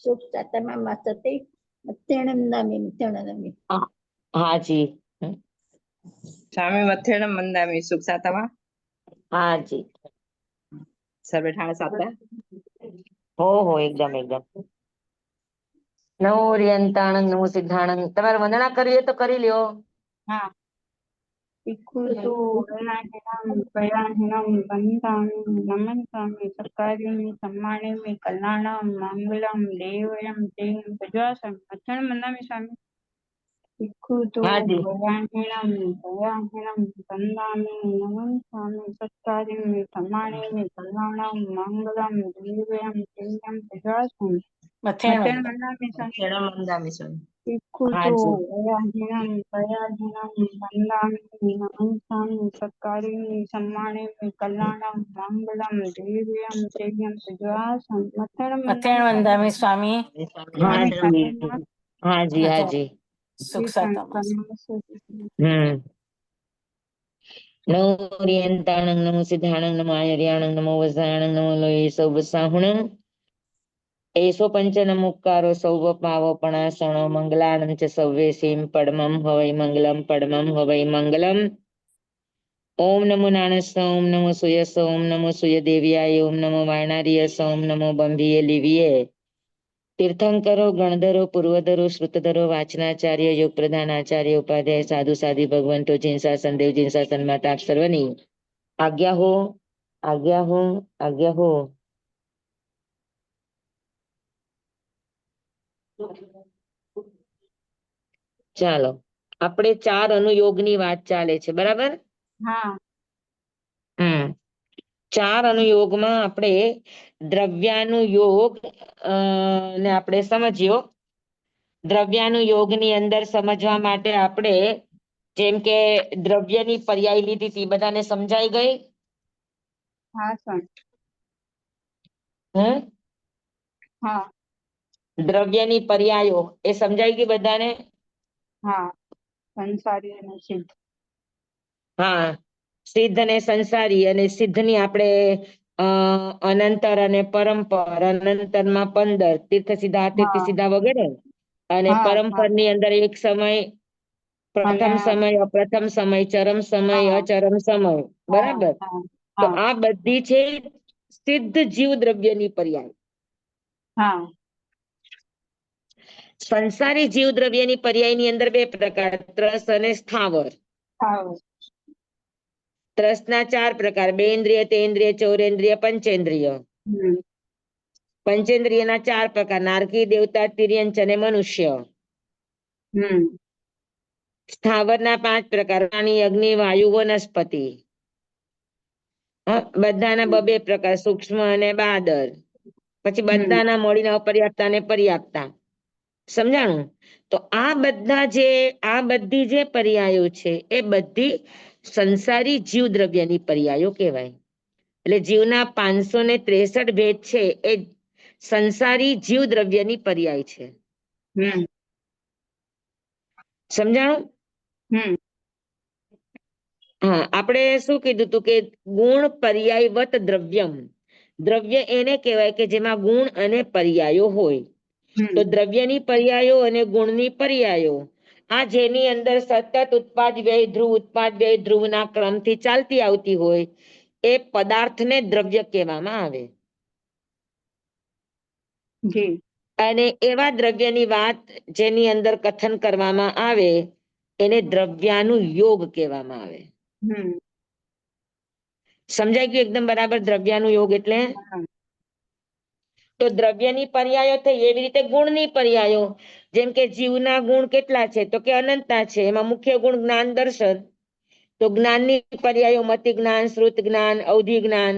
સુખ સાતમા માસતે મધ્યાહ્નમ નામી મિથ્યાનમી. હાજી. સ્વામી મથેણમ મંદામી સુખ સાતમા હાજી. સર્વે ઠાણે સાતા. હો એકદમ એકદમ. નમો ઓરિયંતાણંગ નમો સિદ્ધાણંગ. તમારે વંદના કરવી હોય તો કરી લ્યો. હા. વિકૃતો વૈરાહિણાં વૈરાહિણાં વંદામિ નમન્તામિ સત્કાર્યમિ સમ્માનિમિ કલ્યાણમ મંગલમ દેવયમ તેયમ પ્રજાસમ મથ્થાણમ મંદામિ સ્વામી. વિકૃતો હાજી. વૈરાહિણાં વૈરાહિણાં વંદામિ નમન્તામિ સત્કાર્યમિ સમ્માનિમિ કલ્યાણમ મંગલમ દેવયમ તેયમ પ્રજાસમ મથ્થાણમ મંદામિ સ્વામી. મથેણમ મંદામી સ્વામી. વિકૃતો હાજી. વૈરાહિણાં વૈરાહિણાં વંદામિ નમન્તામિ સત્કાર્યમિ સમ્માનિમિ કલ્યાણમ મંગલમ દેવયમ તેયમ પ્રજાસમ મથ્થાણમ મંદામિ સ્વામી. હાજી. હાજી હાજી. સુખ સાતમા. નમો ઓરિયંતાણંગ નમો સિદ્ધાણંગ નમો આયર્યાણંગ નમો વજ્રાણંગ નમો લોહી સૌ સાહુણં એસો પંચનમુક્કારો સૌવ પાવપણાસણો મંગલાનંદ ચ સૌવે સીમ પડમમ હવૈ મંગલમ પડમમ હવૈ મંગલમ. ઓમ નમો નાણસ ઓમ નમો સુયસ ઓમ નમો સુય દેવ્યાય ઓમ નમો વાયણાર્યસ ઓમ નમો બંભીએ લીવીએ. તીર્થંકરો ગણધરો પૂર્વધરો શ્રુતધરો વાચનાચાર્ય યોગ પ્રધાન આચાર્ય ઉપાધ્યાય સાધુ સાધી ભગવંતો જીન શાસન દેવ જીન શાસન માટે આપ સર્વની આજ્ઞા હો આજ્ઞા હો આજ્ઞા હો. ચાલો આપણે 4 અનુયોગની વાત ચાલે છે બરાબર. હા. 4 અનુયોગમાં આપણે દ્રવ્યાનુયોગ ને આપણે સમજ્યો. દ્રવ્યાનુયોગની અંદર સમજવા માટે આપણે જેમ કે દ્રવ્યની પર્યાય લીધી હતી બધાને સમજાઈ ગઈ. હા સ્વામી. હા. દ્રવ્યની પર્યાયો એ સમજાઈ ગઈ બધાને. હા. સંસારી અને સિદ્ધ. હા સિદ્ધ અને સંસારી. અને સિદ્ધની આપણે અનંતર અને પરંપર. અનંતરમાં 15 તીર્થ સીધા તીર્થ હા સીધા વગેરે. અને હા પરંપર ની અંદર એક સમય અને પ્રથમ સમય અપ્રથમ સમય ચરમ સમય હા અચરમ સમય હા બરાબર. હા તો હા આ બધી છે સિદ્ધ જીવ દ્રવ્યની પર્યાય. હા. સંસારી જીવ દ્રવ્યની પર્યાયની અંદર 2 પ્રકાર ત્રસ અને સ્થાવર. હા. ત્રસના 4 પ્રકાર બેન્દ્રિય તેન્દ્રિય ચૌરેન્દ્રિય પંચેન્દ્રિય. પંચેન્દ્રિયના 4 પ્રકાર નારકી દેવતા તિર્યંચ અને મનુષ્ય. સ્થાવરના 5 પ્રકાર પાણી અગ્નિ વાયુ વનસ્પતિ. બધાના 2 પ્રકાર સૂક્ષ્મ અને બાદર. પછી બધાના મળીને અપર્યાપ્તા અને પર્યાપ્તા. સમજાણું. તો આ બધી જે પર્યાયો છે એ બધી સંસારી જીવ દ્રવ્યની પર્યાયો કહેવાય. એટલે જીવના 563 ભેદ છે એ સંસારી જીવ દ્રવ્યની પર્યાય છે. સમજાણું. હા આપણે શું કીધું તું કે ગુણ પર્યાયવત દ્રવ્યમ. દ્રવ્ય એને કહેવાય કે જેમાં ગુણ અને પર્યાયો હોય. તો દ્રવ્યની પર્યાયો અને ગુણની પર્યાયો આ જેની અંદર સતત ઉત્પાદ વ્યય ધ્રુવ ઉત્પાદ વ્યય ધ્રુવના ક્રમથી ચાલતી આવતી હોય એ પદાર્થને દ્રવ્ય કહેવામાં આવે. અને એવા દ્રવ્યની વાત જેની અંદર કથન કરવામાં આવે એને દ્રવ્યાનુયોગ કહેવામાં આવે. સમજાઈ ગયું એકદમ બરાબર. દ્રવ્યાનુયોગ એટલે તો દ્રવ્યની પર્યાયો થઈ એવી રીતે ગુણની પર્યાયો. જેમ કે જીવના ગુણ કેટલા છે તો કે અનંતતા છે. એમાં મુખ્ય ગુણ જ્ઞાન દર્શન. તો જ્ઞાનની પર્યાયો મતિ જ્ઞાન શ્રુત જ્ઞાન અવધિ જ્ઞાન.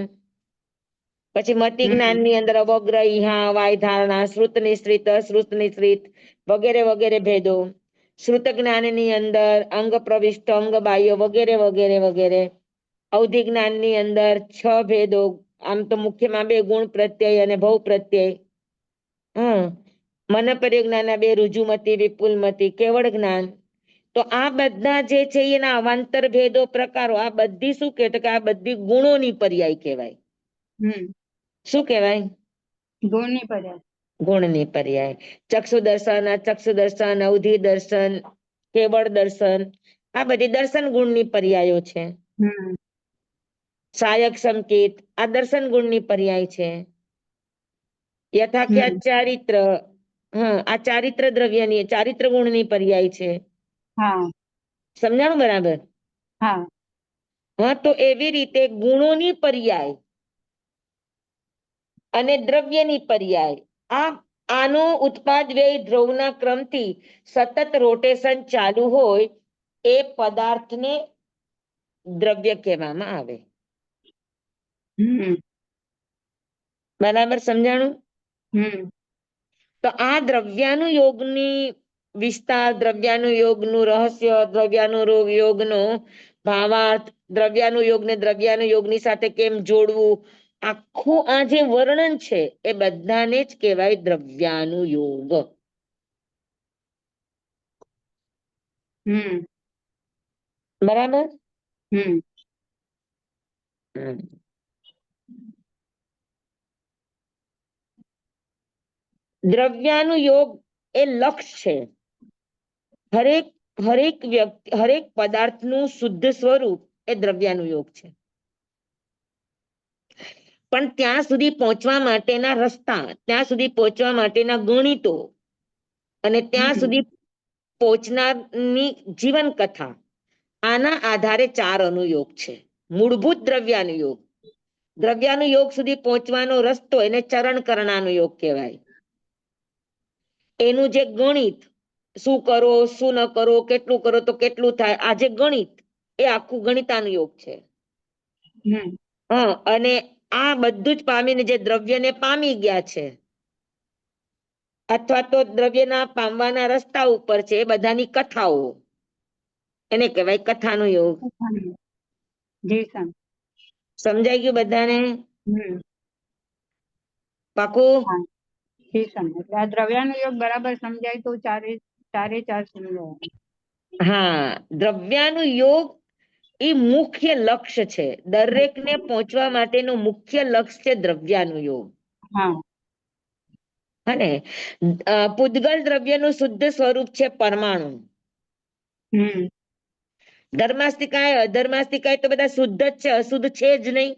પછી મતિ જ્ઞાન ની અંદર અવગ્રહ ઇહા વાય ધારણા શ્રુત નિશ્રિત અશ્રુત નિશ્રિત વગેરે વગેરે ભેદો. શ્રુત જ્ઞાન ની અંદર અંગ પ્રવિષ્ટ અંગ બાહ્ય વગેરે વગેરે વગેરે. અવધિ જ્ઞાન ની અંદર 6 ભેદો. આમ તો મુખ્યમાં 2 ગુણ પ્રત્યય અને ભવ પ્રત્યય. મન પરિજ્ઞાન 2 રુજુમતી વિપુલમતી કેવળ જ્ઞાન. તો આ બધા જે છે એના અવાંતર ભેદો પ્રકારો આ બધી શું કે આ બધી ગુણોની પર્યાય કહેવાય. શું કહેવાય? ગુણની પર્યાય. ગુણની પર્યાય. ચક્ષુ દર્શન, અચક્ષુ દર્શન, અવધિ દર્શન, કેવળ દર્શન, આ બધી દર્શન ગુણની પર્યાયો છે. સહાયક સંકેત આ દર્શન ગુણની પર્યાય છે. યથાખ્યાત ચારિત્ર, હા, આ ચારિત્ર દ્રવ્યની ચારિત્ર ગુણની પર્યાય છે. હા સમજાણું બરાબર? હા હા, તો એવી રીતે ગુણોની પર્યાય અને દ્રવ્યની પર્યાય આનો ઉત્પાદ વ્યય ધ્રુવના ક્રમથી સતત રોટેશન ચાલુ હોય એ પદાર્થને દ્રવ્ય કહેવામાં આવે. બરાબર સમજાણું? તો આ દ્રવ્યાનુયોગની વિસ્તાર, દ્રવ્યાનુયોગનું રહસ્ય, દ્રવ્યાનુયોગનો ભાવાર્થ, દ્રવ્યાનુયોગને દ્રવ્યાનુયોગની સાથે કેમ જોડવું, આખું આ જે વર્ણન છે એ બધાને જ કહેવાય દ્રવ્યાનુયોગ. બરાબર? દ્રવ્યાનુયોગ એ લક્ષ્ય છે. હરેક પદાર્થનું શુદ્ધ સ્વરૂપ એ દ્રવ્યાનુયોગ છે. પણ ત્યાં સુધી પહોંચવા માટેના રસ્તા, ત્યાં સુધી પહોંચવા માટેના ગણિતો અને ત્યાં સુધી પહોંચનારની જીવન કથા, આના આધારે 4 અનુયોગ છે. મૂળભૂત દ્રવ્યાનુયોગ, દ્રવ્યાનુયોગ સુધી પહોંચવાનો રસ્તો એને ચરણકરણાનુયોગ કહેવાય. એનું જે ગણિત, શું કરો શું ન કરો, કેટલું કરો તો કેટલું થાય, આ જે ગણિત એ આખું ગણિતાનુયોગ છે. હા, અને આ બધું જ પામીને જે દ્રવ્યને પામી ગયા છે અથવા તો દ્રવ્યના પામવાના રસ્તા ઉપર છે એ બધાની કથાઓ, એને કહેવાય કથાનુયોગ. સમજાઈ ગયું બધાને? પાકું? એટલે આ દ્રવ્યાનુયોગ બરાબર સમજાય તો ચારે ચાર સમજાય. હા, દ્રવ્યાનુયોગ એ મુખ્ય લક્ષ્ય છે. દરેકને પહોંચવા માટેનું મુખ્ય લક્ષ્ય છે દ્રવ્યાનુયોગ. અને પૂદગલ દ્રવ્યનું શુદ્ધ સ્વરૂપ છે પરમાણુ. ધર્માસ્તિકાય અધર્માસ્તિકાય તો બધા શુદ્ધ જ છે, અશુદ્ધ છે જ નહીં.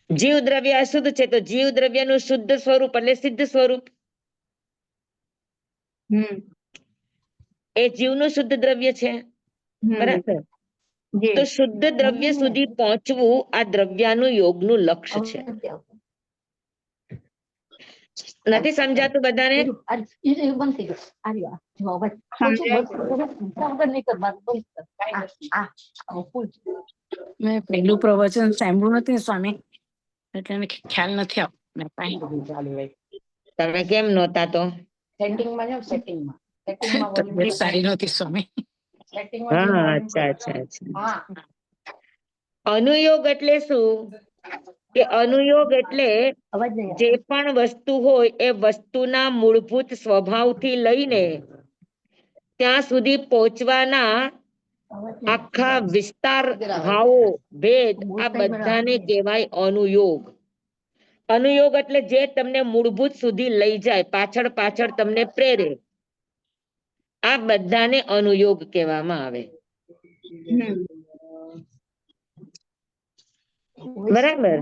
જીવ દ્રવ્ય અશુદ્ધ છે તો જીવ દ્રવ્યનું શુદ્ધ સ્વરૂપ એટલે સિદ્ધ સ્વરૂપ. એ જીવનું શુદ્ધ દ્રવ્ય છે. બરાબર? તો શુદ્ધ દ્રવ્ય સુધી પહોંચવું આ દ્રવ્યાનુયોગનું લક્ષ્ય છે. નથી સમજાતું બધાને? મેં પહેલું પ્રવચન સાંભળ્યું નથી સ્વામી, એટલે મને ખ્યાલ નથી આવતો. તમે કેમ નહોતા તો? તબિયત સારી નહોતી સ્વામી. હા, અચ્છા. અનુયોગ એટલે શું? કે અનુયોગ એટલે જે પણ વસ્તુ હોય એ વસ્તુના મૂળભૂત સ્વભાવથી લઈને ત્યાં સુધી પહોંચવાના આખા વિસ્તાર, ભાવો, ભેદ, આ બધાને કહેવાય અનુયોગ. અનુયોગ એટલે જે તમને મૂળભૂત સુધી લઈ જાય, પાછળ તમને પ્રેરે, આ બધાને અનુયોગ કહેવામાં આવે. બરાબર?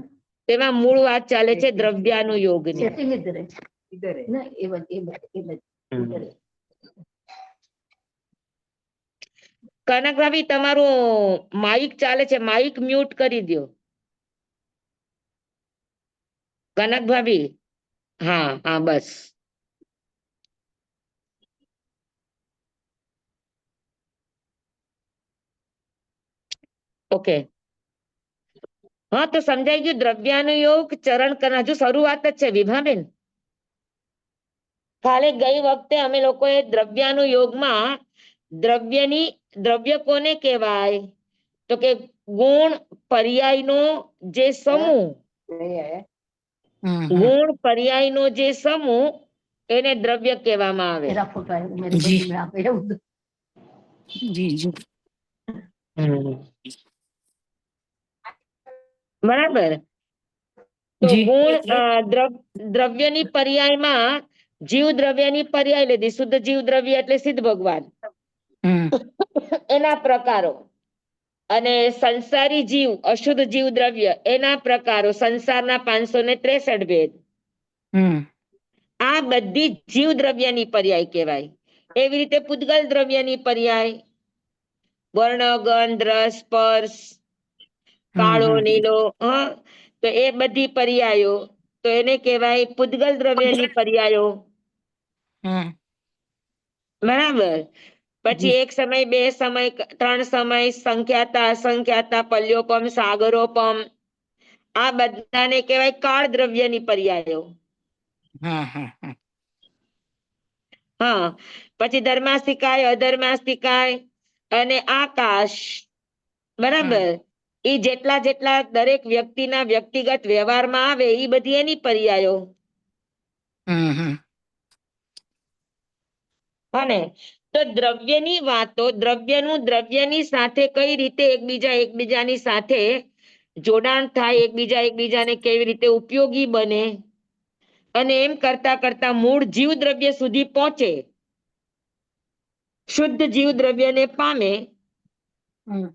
તેમાં મૂળ વાત ચાલે છે દ્રવ્યાનુયોગની. કનક ભાભી, તમારું માઇક ચાલે છે, માઇક મ્યુટ કરી દો. કનક ભાભી, હા બસ. ઓકે. હા, તો સમજાઈ ગયું. દ્રવ્યાનુયોગ ચરણ કરના, હજુ શરૂઆત જ છે વિભાબેન. ખાલી ગઈ વખતે અમે લોકોએ દ્રવ્યાનુયોગમાં દ્રવ્ય કોને કહેવાય તો કે ગુણ પર્યાયનો જે સમૂહ, ગુણ પર્યાયનો જે સમૂહ એને દ્રવ્ય કહેવામાં આવે. જી. બરાબર? તો જી. ગુણ દ્રવ્યની પર્યાયમાં જીવ દ્રવ્યની પર્યાય લીધી. શુદ્ધ જીવ દ્રવ્ય એટલે સિદ્ધ ભગવાન, હમ એના પ્રકારો. અને સંસારી જીવ અશુદ્ધ જીવ દ્રવ્ય એના પ્રકારો, સંસારના 563 ભેદ. હમ આ બધી જીવ દ્રવ્યની પર્યાય કહેવાય. એવી રીતે પૂતગલ દ્રવ્યની પર્યાય વર્ણ, ગંધ, રસ, સ્પર્શ, કાળો, નીલો, તો એ બધી પર્યાયો, તો એને કહેવાય પૂતગલ દ્રવ્યની પર્યાયો. હમ બરાબર. પછી જી. એક સમય, બે સમય, ત્રણ સમય, સંખ્યાતા, અસંખ્યાતા, પલ્યોપમ, સાગરોપમ, આ બધાને કહેવાય કાળ દ્રવ્યની પર્યાયો. હમ હા. પછી ધર્માસ્તિકાય, અધર્માસ્તિકાય અને આકાશ. બરાબર. એ જેટલા જેટલા દરેક વ્યક્તિના વ્યક્તિગત વ્યવહારમાં આવે એ બધી એની પર્યાયો. હમ અને તો દ્રવ્યની વાતો, દ્રવ્યનું દ્રવ્યની સાથે કઈ રીતે એકબીજાની સાથે જોડાણ થાય, એકબીજાને કેવી રીતે ઉપયોગી બને, અને એમ કરતા કરતા મૂળ જીવ દ્રવ્ય સુધી પહોંચે, શુદ્ધ જીવ દ્રવ્યને પામે, હમ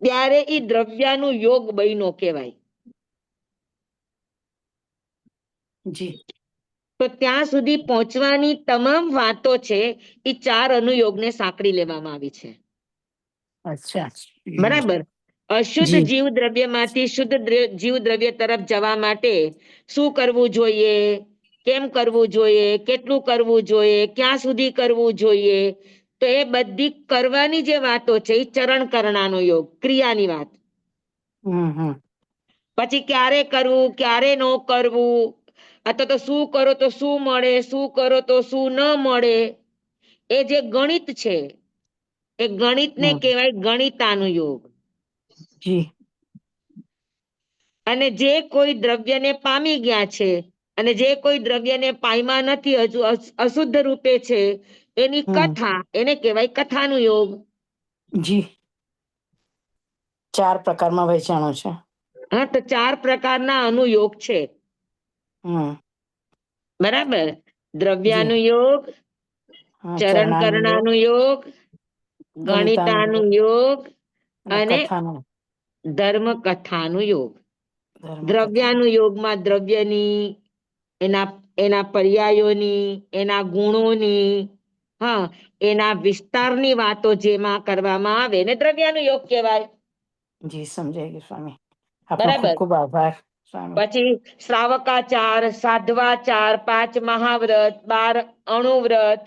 ત્યારે એ દ્રવ્યાનું યોગ બન્યો કહેવાય. જી. તો ત્યાં સુધી પહોંચવાની તમામ વાતો છે એ 4 અનુયોગને સાંકળી લેવામાં આવી છે. અચ્છા. બરાબર. અશુદ્ધ જી. જીવ દ્રવ્યમાંથી શુદ્ધ જીવ દ્રવ્ય તરફ જવા માટે શું કરવું જોઈએ, કેમ કરવું જોઈએ, કેટલું કરવું જોઈએ, ક્યાં સુધી કરવું જોઈએ, તો એ બધી કરવાની જે વાતો છે એ ચરણ કરણાનો યોગ, ક્રિયાની વાત. હમ પછી ક્યારે કરવું, ક્યારે ન કરવું, અથવા તો શું કરો તો શું મળે, શું કરો તો શું ન મળે, એ જે ગણિત છે એ ગણિતને કહેવાય ગણિતાનુયોગ. જી. અને જે કોઈ દ્રવ્યને પામી ગયા છે અને જે કોઈ દ્રવ્યને પામ્યા નથી, હજુ અશુદ્ધ રૂપે છે, એની કથા, એને કહેવાય કથાનુયોગ. જી. 4 પ્રકારમાં વહેંચાણો છે. હા, તો 4 પ્રકારના અનુયોગ છે. હમ બરાબર. જી. દ્રવ્યાનુયોગ, હા, ચરણ ચરણાનુયોગ, કરણાનુયોગ, ગણિતાનુયોગ ગણિતાનુયોગ અને અને કથાનો ધર્મ કથાનુયોગ. ધર્મકથા. દ્રવ્યાનુયોગમાં દ્રવ્યની, એના પર્યાયોની, એના ગુણોની, હા, એના વિસ્તારની વાતો જેમાં કરવામાં આવે ને દ્રવ્યાનુયોગ કહેવાય. જી, સમજાઈ ગયું સ્વામી. આપનો ખૂબ બરાબર. ખૂબ આભાર સ્વામી. પછી શ્રાવકાચાર, સાધ્વાચાર, 5 મહાવ્રત, 12 અણુવ્રત,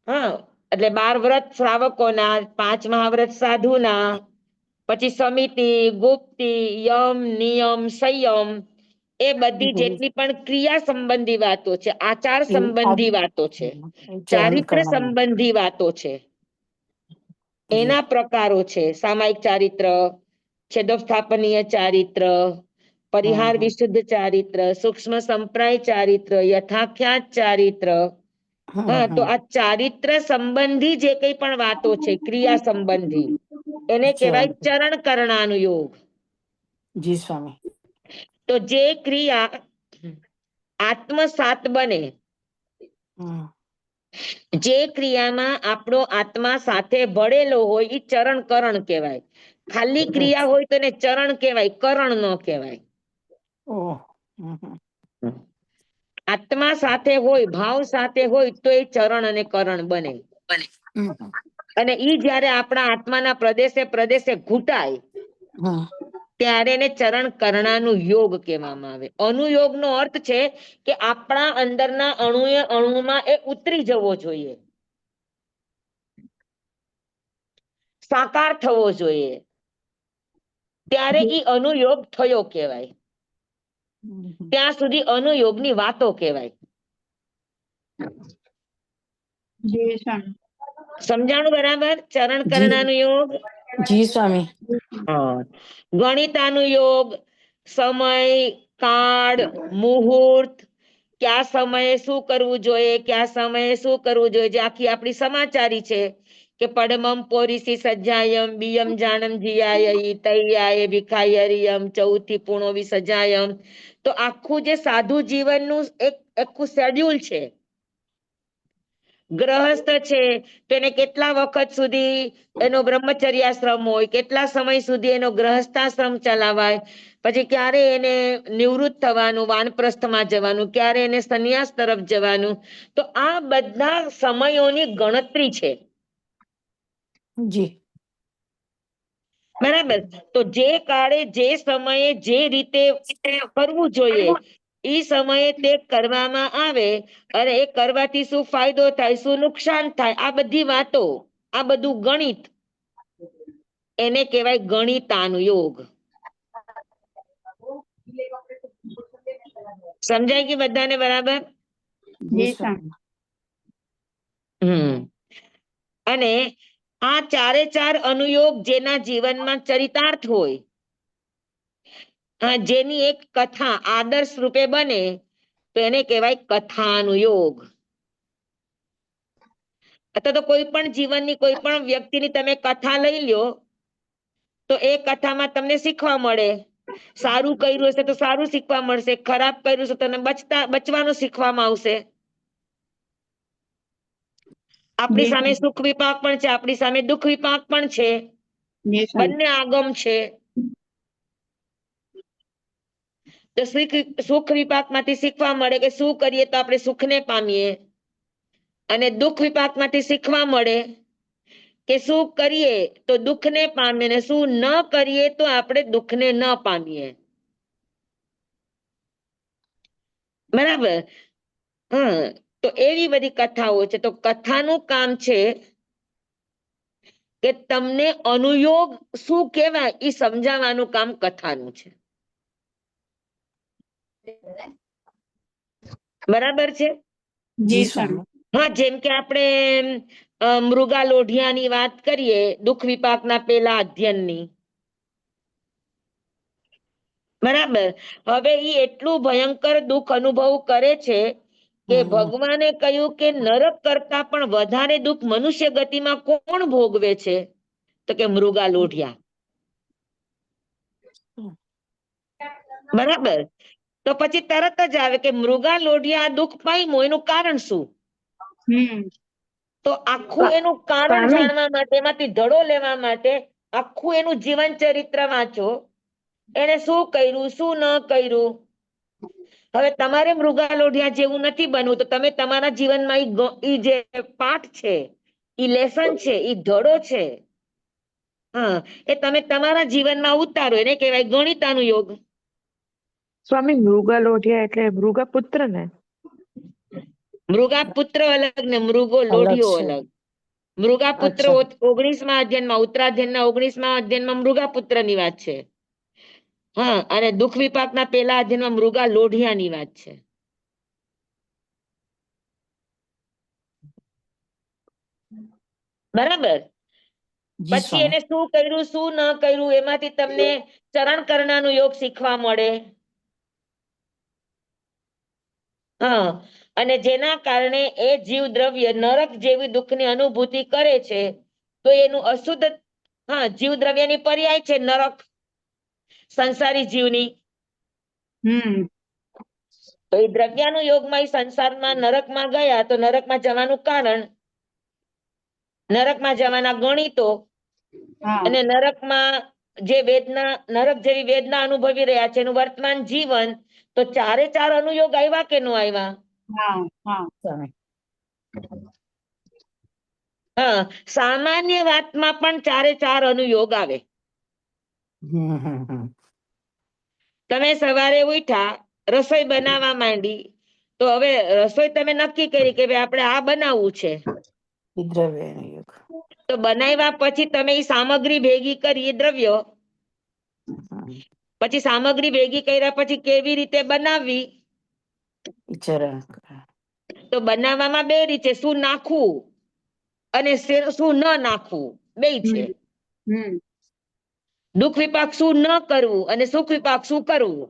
હા, એટલે 12 વ્રત શ્રાવકોના, 5 મહાવ્રત સાધુના, પછી સમિતિ, ગુપ્તિ, યમ, નિયમ, સંયમ, એ બધી જેટલી પણ ક્રિયા સંબંધી વાતો છે, આચાર સંબંધી વાતો છે, ચરણ ચારિત્ર કરવાનું. સંબંધી વાતો છે, જી. એના પ્રકારો છે. સામાયિક ચારિત્ર, છેદોસ્થાપનીય ચારિત્ર, પરિહાર વિશુદ્ધ ચારિત્ર, સૂક્ષ્મ સંપ્રાય ચારિત્ર, યથાખ્યાત ચારિત્ર. હા, તો આ ચારિત્ર સંબંધી જે કઈ પણ વાતો છે, ક્રિયા સંબંધી, એને કહેવાય ચરણ કરણાનુયોગ. જી સ્વામી. તો જે ક્રિયા આત્મસાત બને, જે ક્રિયામાં આપણો આત્મા સાથે ભળેલો હોય એ ચરણ કરણ કહેવાય. ખાલી ક્રિયા હોય તો એને ચરણ કહેવાય, કરણ ન કહેવાય. ઓહ. આત્મા સાથે હોય, ભાવ સાથે હોય તો એ ચરણ અને કરણ બને. અને ઈ જયારે આપણા આત્માના પ્રદેશે પ્રદેશે ઘૂંટાય ત્યારે એને ચરણ કરણાનું યોગ કહેવામાં આવે. અનુયોગ નો અર્થ છે કે આપણા અંદરના અણુએ અણુમાં એ ઉતરી જવો જોઈએ, સાકાર થવો જોઈએ, ત્યારે ઈ અનુયોગ થયો કહેવાય. ત્યાં સુધી અનુયોગની વાતો કહેવાય. જી સ્વામી. સમજાણું બરાબર? ચરણ કરણાનું યોગ. જી સ્વામી. ગણિતાનુયોગ, સમય, કાળ, મુહૂર્ત, કયા સમયે શું કરવું જોઈએ, કયા સમયે શું કરવું જોઈએ, જે આખી આપણી સમાચારી છે કે પડમમ પોરીસી સજ્જાયમ બિયમ જાણમ જીયાય તૈયાય ભિખાયરિયમ ચૌથી પૂર્ણો વિસજાયમ. તો આખું જે સાધુ જીવનનું એક આખું શેડ્યુલ છે. ગ્રહસ્થ છે તો એને કેટલા વખત સુધી એનો બ્રહ્મચર્યાશ્રમ હોય, કેટલા સમય સુધી એનો ગ્રહસ્થાશ્રમ ચલાવાય, પછી ક્યારે એને નિવૃત્ત થવાનું, વાનપ્રસ્થમાં જવાનું, ક્યારે એને સંન્યાસ તરફ જવાનું. તો આ બધા સમયોની ગણતરી છે. જી. બરાબર. તો જે કાળે જે સમયે જે રીતે કરવું જોઈએ એ સમયે તે કરવામાં આવે, અને એ કરવાથી શું ફાયદો થાય, શું નુકસાન થાય, આ બધી વાતો, આ બધું ગણિત, એને કહેવાય ગણિતાનુયોગ. સમજાય કે બધાને બરાબર? જી સ્વામી. અને આ ચારે ચાર અનુયોગ જેના જીવનમાં ચરિતાર્થ હોય, જેની એક કથા આદર્શ રૂપે બને, તો એને કહેવાય કથાનુયોગ. અથવા તો કોઈ પણ જીવનની કોઈ પણ વ્યક્તિની તમે કથા લઈ લ્યો, તો એ કથામાં તમને શીખવા મળે. સારું કર્યું હશે તો સારું શીખવા મળશે, ખરાબ કર્યું હશે તો તમને બચવાનું શીખવામાં આવશે. આપણી સામે સુખ વિપાક પણ છે, આપણી સામે દુઃખ વિપાક પણ છે, જી સ્વામી. બંને આગમ છે. તો સુખ વિપાકમાંથી શીખવા મળે કે શું કરીએ તો આપણે સુખને પામીએ, અને દુઃખ વિપાકમાંથી શીખવા મળે કે શું કરીએ તો દુઃખને પામીએ, ને શું ન કરીએ તો આપણે દુઃખને ન પામીએ. બરાબર. તો એવી બધી કથાઓ છે. તો કથાનું કામ છે કે તમને અનુયોગ શું કહેવાય એ સમજાવવાનું કામ કથાનું છે. બરાબર છે? જી સ્વામી. હા, જેમ કે આપણે મૃગા લોઢિયાની વાત કરીએ, દુઃખ વિપાકના પેલા અધ્યયનની. બરાબર. હવે એ એટલું ભયંકર દુઃખ અનુભવ કરે છે કે ભગવાને કહ્યું કે નરક કરતા પણ વધારે દુઃખ મનુષ્ય ગતિમાં કોણ ભોગવે છે? તો કે મૃગા લોઢિયા. બરાબર. તો પછી તરત જ આવે કે મૃગા લોઢિયા દુઃખ પામ્યો એનું કારણ શું? તો આખું એનું કારણ જાણવા માટે, એમાંથી ધડો લેવા માટે આખું એનું જીવન ચરિત્ર વાંચો. એને શું કર્યું, શું ન કર્યું. હવે તમારે મૃગા લોઢિયા જેવું નથી બનવું, તો તમે તમારા જીવનમાં ઈ જે પાઠ છે, ઈ લેસન છે, ઈ ધડો છે, એ તમે તમારા જીવનમાં ઉતારો. એને કહેવાય ગણિતાનુયોગ. સ્વામી મૃગા લોઢિયા એટલે મૃગા પુત્ર ને? મૃગા પુત્ર અલગ ને મૃગો લોઢિયો છે. અલગ. મૃગા પુત્ર અચ્છા. 19મા અધ્યયનમાં, ઉત્તરાધ્યયનના 19મા અધ્યયનમાં મૃગા પુત્ર ની વાત છે. અને દુઃખ વિપાકના પેલા અધ્યયનમાં મૃગા લોઢિયાની વાત છે. બરાબર. જી પછી સ્વામી. એને શું કર્યું, શું ન કર્યું, એમાંથી તમને ચરણ કરણાનું યોગ શીખવા મળે. અને જેના કારણે એ જીવ દ્રવ્ય નરક જેવી દુઃખની અનુભૂતિ કરે છે, તો એનું અશુદ્ધ જીવ દ્રવ્યની પર્યાય છે નરક, સંસારી જીવની. તો એ દ્રવ્યાનું યોગમાં એ સંસારમાં નરકમાં ગયા, તો નરકમાં જવાનું કારણ, નરકમાં જવાના ગણિતો, અને નરકમાં જે વેદના, નરક જેવી વેદના અનુભવી રહ્યા છે એનું વર્તમાન જીવન. તો ચારે ચાર અનુયોગ આવ્યા કે ન આવ્યા? સામાન્ય વાતમાં પણ ચારે ચાર અનુયોગ આવે. તમે સવારે ઉઠ્યા, રસોઈ બનાવવા માંડી, તો હવે રસોઈ તમે નક્કી કરી કે ભાઈ આપણે આ બનાવવું છે. દ્રવ્યાનુયોગ. તો બનાવ્યા પછી તમે એ સામગ્રી ભેગી કરી, એ દ્રવ્યો. પછી સામગ્રી ભેગી કર્યા પછી કેવી રીતે બનાવવી, ચરણ. તો બનાવવામાં બે રીતે, શું નાખવું અને શું ન નાખવું, બે છે. દુઃખ વિપાક શું ન કરવું અને સુખ વિપાક શું કરવું.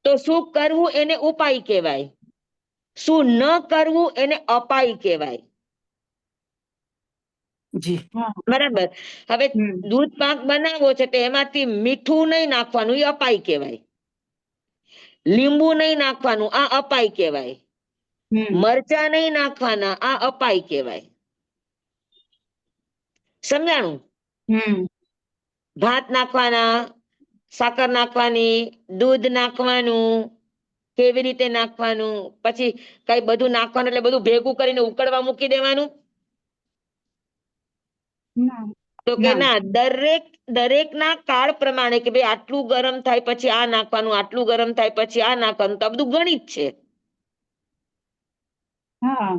તો શું કરવું એને ઉપાય કહેવાય, શું ન કરવું એને અપાય કહેવાય. જી બરાબર. હવે હમ દૂધ પાક બનાવવો છે તો એમાંથી મીઠું નહીં નાખવાનું, એ અપાય કહેવાય. લીંબુ નહીં નાખવાનું, આ અપાય કહેવાય. હમ મરચા નહીં નાખવાના, આ અપાય કહેવાય. સમજાણું? હમ ભાત નાખવાના, સાકર નાખવાની, દૂધ નાખવાનું, કેવી રીતે નાખવાનું, પછી કઈ બધું નાખવાનું એટલે બધું ભેગું કરીને ઉકળવા મૂકી દેવાનું. ના તો કે ના. ના, દરેક ના કાળ પ્રમાણે કે ભાઈ આટલું ગરમ થાય પછી આ નાખવાનું, આટલું ગરમ થાય પછી આ નાખવાનું, તો આ બધું ગણિત છે. હા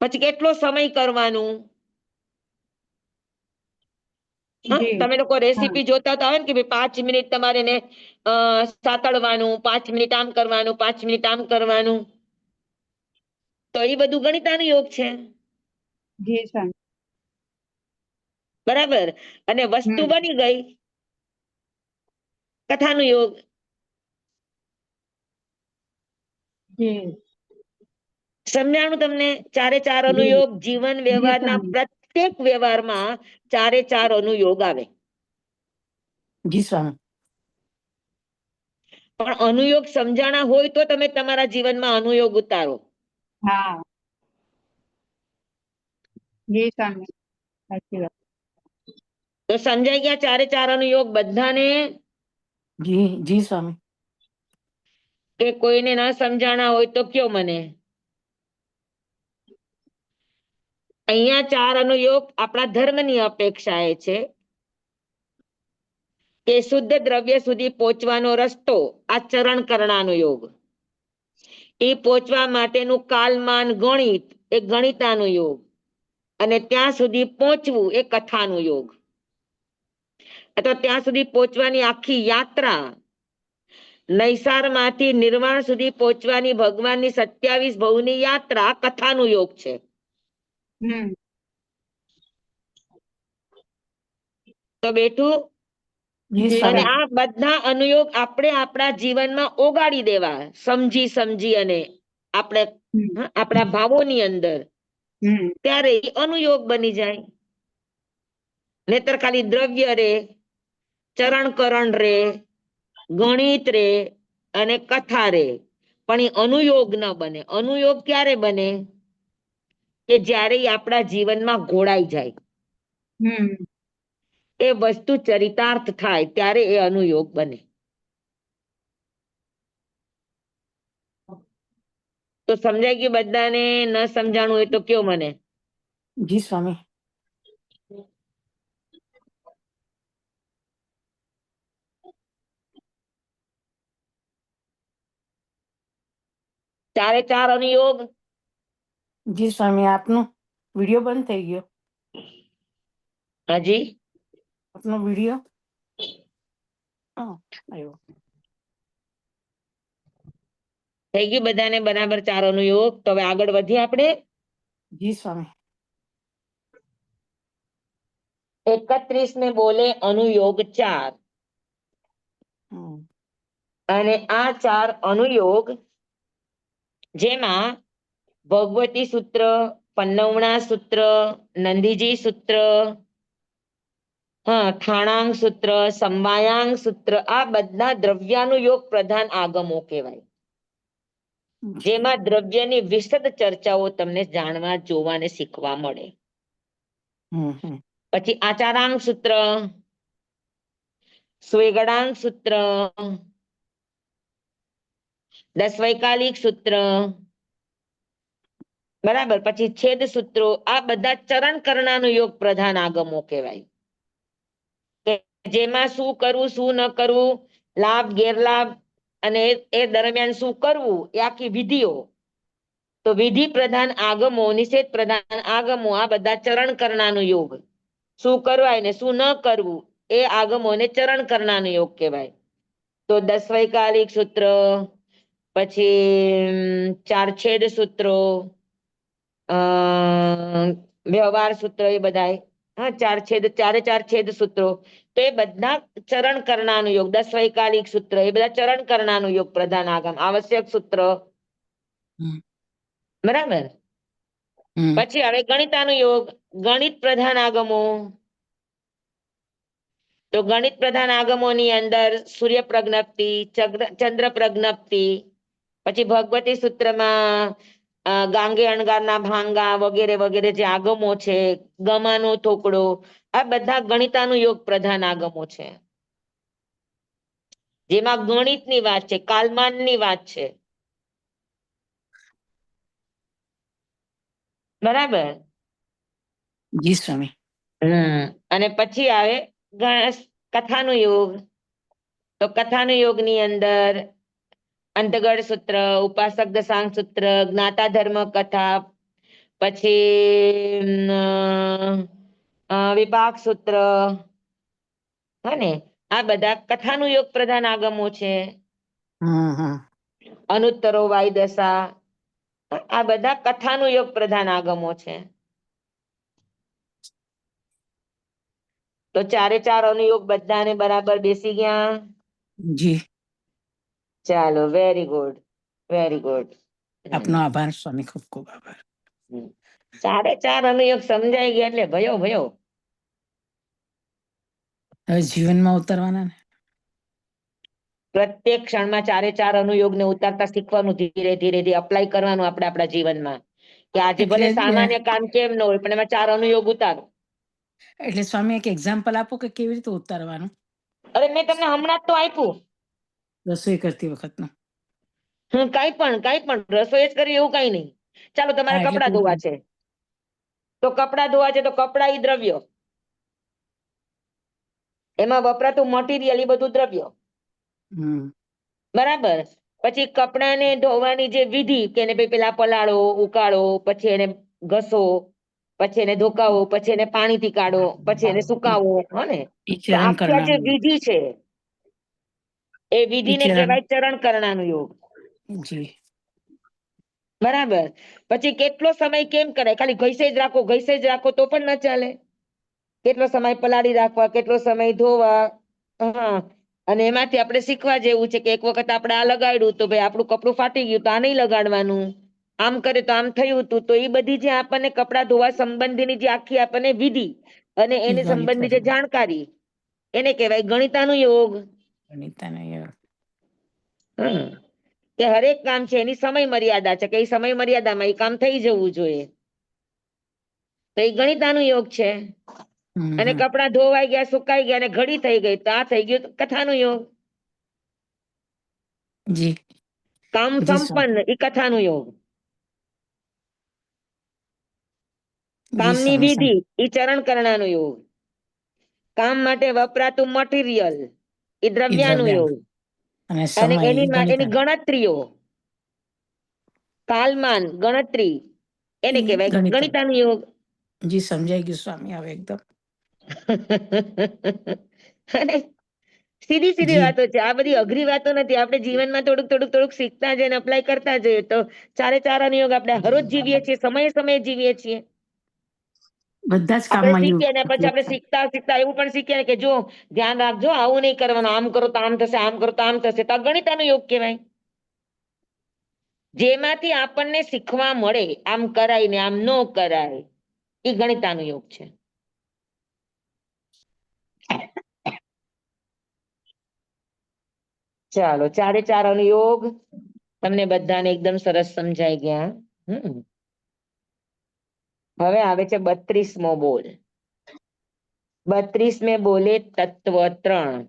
પછી કેટલો સમય કરવાનું. હા, જી તમે લોકો રેસીપી જોતા તો આવે ને કે ભાઈ 5 મિનિટ તમારે એને સાતળવાનું, 5 મિનિટ આમ કરવાનું, 5 મિનિટ આમ કરવાનું. તો એ બધું ગણિતાનું યોગ છે. જી સ્વામી. બરાબર. અને વસ્તુ હમ બની ગઈ, કથાનું યોગ. જી સમજાણું તમને? ચારે ચાર જી અનુયોગ જીવન વ્યવહારના સ્વામી. પ્રત્યેક વ્યવહારમાં ચારે ચાર અનુયોગ આવે. જી સ્વામી. પણ અનુયોગ સમજાણા હોય તો તમે તમારા જીવનમાં અનુયોગ ઉતારો. હા જી સ્વામી, સાચી વાત. તો સમજાઈ ગયા ચારે ચાર અનુયોગ બધાને? જી જી સ્વામી. કે કોઈને ના સમજાણા હોય તો કયો મને. અહીંયા ચાર અનુયોગ આપણા ધર્મની અપેક્ષાએ છે કે શુદ્ધ દ્રવ્ય સુધી પહોંચવાનો રસ્તો આ ચરણ કરણાનો યોગ. એ પહોંચવા માટેનું કાલમાન ગણિત એ ગણિતાનું યોગ. અને ત્યાં સુધી પહોંચવું એ કથાનું યોગ. અથવા ત્યાં સુધી પહોંચવાની આખી યાત્રા, નૈસારમાંથી નિર્વાણ સુધી પહોંચવાની ભગવાનની 27 ભવની યાત્રા કથાનું યોગ છે. હમ તો બેઠું. જી જી અને સ્વામી. આ બધા અનુયોગ આપણે આપણા જીવનમાં ઓગાળી દેવા, સમજી સમજી અને આપણે હમ આપણા ભાવોની અંદર, હમ ત્યારે એ અનુયોગ બની જાય. નહીતર ખાલી દ્રવ્ય રે, ચરણકરણ રે, ગણિત રે અને કથા રે, પણ એ અનુયોગ ન બને. અનુયોગ ક્યારે બને? કે જ્યારે એ આપણા જીવનમાં ઘોડાઈ જાય, હમ એ વસ્તુ ચરિતાર્થ થાય, ત્યારે એ અનુયોગ બને. તો સમજાઈ ગયું બધાને? ન સમજાણું હોય તો કયો મને. જી સ્વામી. ચારે ચાર અનુયોગ. જી સ્વામી. આપનો વિડીયો બંધ થઈ ગયો. હાજી. આપનો વિડીયો આવ્યો. થઈ ગયું બધાને બરાબર ચાર અનુયોગ? તો હવે આગળ વધીએ આપણે. જી સ્વામી. 31 બોલે અનુયોગ 4. હમ અને આ ચાર અનુયોગ, જેમાં ભગવતી સૂત્ર, પન્નવણા સૂત્ર, નંદીજી સૂત્ર, થાણાંગ સૂત્ર, સંવાયાંગ સૂત્ર, આ બધા દ્રવ્યાનુયોગ પ્રધાન આગમો કહેવાય. જેમાં દ્રવ્યની વિશદ ચર્ચાઓ તમને જાણવા, જોવા ને શીખવા મળે. હમ પછી આચારાંગ સૂત્ર, સ્વેગડાંગ સૂત્ર, દસવૈકાલિક સૂત્ર, બરાબર. પછી છેદ સૂત્રો, આ બધા ચરણ કરણાનુયોગ પ્રધાન આગમો કહેવાય. જેમાં શું કરવું, શું ન કરવું, લાભ ગેરલાભ, અને એ દરમિયાન શું કરવું, એ આખી વિધિઓ. તો વિધિ પ્રધાન આગમો, નિષેધ પ્રધાન આગમો, આ બધા ચરણ કરણાનો યોગ. શું કરવાય ને શું ન કરવું, એ આગમોને ચરણ કરણાનો યોગ કહેવાય. તો દસવૈકાલિક સૂત્ર, પછી ચાર છેદ સૂત્રો, વ્યવહાર સૂત્ર, એ બધા ચારે ચાર છેદ સૂત્રો. તો એ બધા ચરણ કરણાનું યોગ. દસવૈકાલિક સૂત્ર, એ બધા ચરણ કરણાનું યોગ પ્રધાન આગમ. આવશ્યક સૂત્ર, બરાબર. પછી હવે ગણિતાનું યોગ. ગણિત પ્રધાન આગમો. તો ગણિત પ્રધાન આગમોની અંદર સૂર્ય પ્રજ્ઞપ્તિ, ચંદ્ર પ્રજ્ઞપ્તિ, પછી ભગવતી સૂત્રમાં ગાંગે અણગારના ભાંગા વગેરે વગેરે જે આગમો છે, ગમાનો થોકડો, આ બધા ગણિતાનુયોગ પ્રધાન આગમો છે, જેમાં ગણિતની વાત છે, કાલમાનની વાત છે. બરાબર. જી સ્વામી. અને પછી આવે કથાનું યોગ. તો કથાનું યોગની અંદર અંતગળ સૂત્ર, ઉપાસક દશાંગ સૂત્ર, જ્ઞાતા ધર્મ કથા, પછી વિભાગ સૂત્ર, હને આ બધા કથાનું યોગ પ્રધાન આગમો છે. અનુત્તરો વાયદશા, આ બધા કથાનું યોગ પ્રધાન આગમો છે. તો ચારે ચાર અનુયોગ બધાને બરાબર બેસી ગયા. જી. ચાલો, વેરી ગુડ, વેરી ગુડ. આપનો આભાર સ્વામી, ખૂબ ખૂબ આભાર. ચારે ચાર અનુયોગ સમજાઈ ગયા એટલે ભયો ભયો. હવે જીવનમાં ઉતરવાના ને. પ્રત્યેક ક્ષણમાં ચારે ચાર અનુયોગને ઉતારતા શીખવાનું, ધીરે ધીરે ધીરે અપ્લાય કરવાનું આપણે આપણા જીવનમાં, કે આજે ભલે એટલે સામાન્ય કામ કેમ ન હોય પણ એમાં ચાર અનુયોગ ઉતારો. એટલે સ્વામી એક એક્ઝામ્પલ આપો કે કેવી રીતે ઉતારવાનું. અરે મેં તમને હમણાં જ તો આપ્યું. રસોઈ કરતી વખતનું. કઈ પણ રસોઈ જ કરી એવું કઈ નહીં. ચાલો, તમારે એટલે કપડા ધોવા છે, તો કપડા ધોવા છે તો કપડા ઈ દ્રવ્ય, એમાં વપરાતું મટીરિયલ એ બધું દ્રવ્ય. બરાબર. પછી કપડાને ધોવાની જે વિધિ, કે એને પેલા પલાળો, ઉકાળો, પછી એને ઘસો, પછી એને ધોકાવો, પછી એને પાણીથી કાઢો, પછી એને સુકાવો, હને. એ તો ચરણ આખી આ જે કરવાનું. વિધિ છે એ વિધિને કહેવાય ચરણ કરણાનું યોગ. જી. બરાબર. પછી કેટલો સમય કેમ કરાય, ખાલી ઘસે જ રાખો તો પણ ન ચાલે. કેટલો સમય પલાળી રાખવા, કેટલો સમય ધોવા. હા. અને એમાંથી આપણે શીખવા જેવું છે કે એક વખત આપણે આ લગાડ્યું તો ભાઈ આપણું કપડું ફાટી ગયું તો આ નહીં લગાડવાનું, આમ કરે તો આમ થયું હતું. તો એ બધી જે આપણને કપડા ધોવા સંબંધીની જે આખી આપણને વિધિ અને એની સંબંધી જે જાણકારી, એને કહેવાય ગણિતાનું યોગ. કે હરેક કામ છે એની સમય મર્યાદા છે, કે એ સમય મર્યાદામાં એ કામ થઈ જવું જોઈએ, તો એ ગણિતાનું યોગ છે. અને કપડા ધોવાઈ ગયા, સુકાઈ ગયા અને ઘડી થઈ ગઈ તો આ થઈ ગયું કથાનું યોગ. જી. કામ સંપન્ન, એ કથાનું યોગ. કામની વિધિ, એ ચરણ કરણાનું યોગ. કામ માટે વપરાતું મટીરિયલ, એ દ્રવ્યાનું યોગ. અને એની ગણતરીઓ, કાલમાન ગણતરી, એને કહેવાય ગણિતાનું યોગ. જી, સમજાઈ ગયું સ્વામી હવે એકદમ. સીધી સીધી વાતો છે, આ બધી અઘરી વાતો નથી. આપણે જીવનમાં થોડુંક શીખતા જઈએ, અપ્લાય કરતા જઈએ તો ચારે ચાર અનુયોગ આપણે હરોજ જીવીએ છીએ, સમયે સમયે જીવીએ છીએ. બધા જ આપણે કામમાં શીખીએ ને પછી આપણે શીખતા શીખતા એવું પણ શીખીએ કે જો ધ્યાન રાખજો, આવું નહીં કરવાનું, આમ કરો તો આમ થશે, આમ કરો તો આમ થશે. તો આ ગણિતાનું યોગ કહેવાય. જેમાંથી આપણને શીખવા મળે, આમ કરાય ને આમ ન કરાય, એ ગણિતાનું યોગ છે. ચાલો, ચારે ચાર અનુયોગ તમને બધાને એકદમ સરસ સમજાઈ ગયા. હવે આવે છે 32મો બોલ. 32મે બોલે તત્વ 3.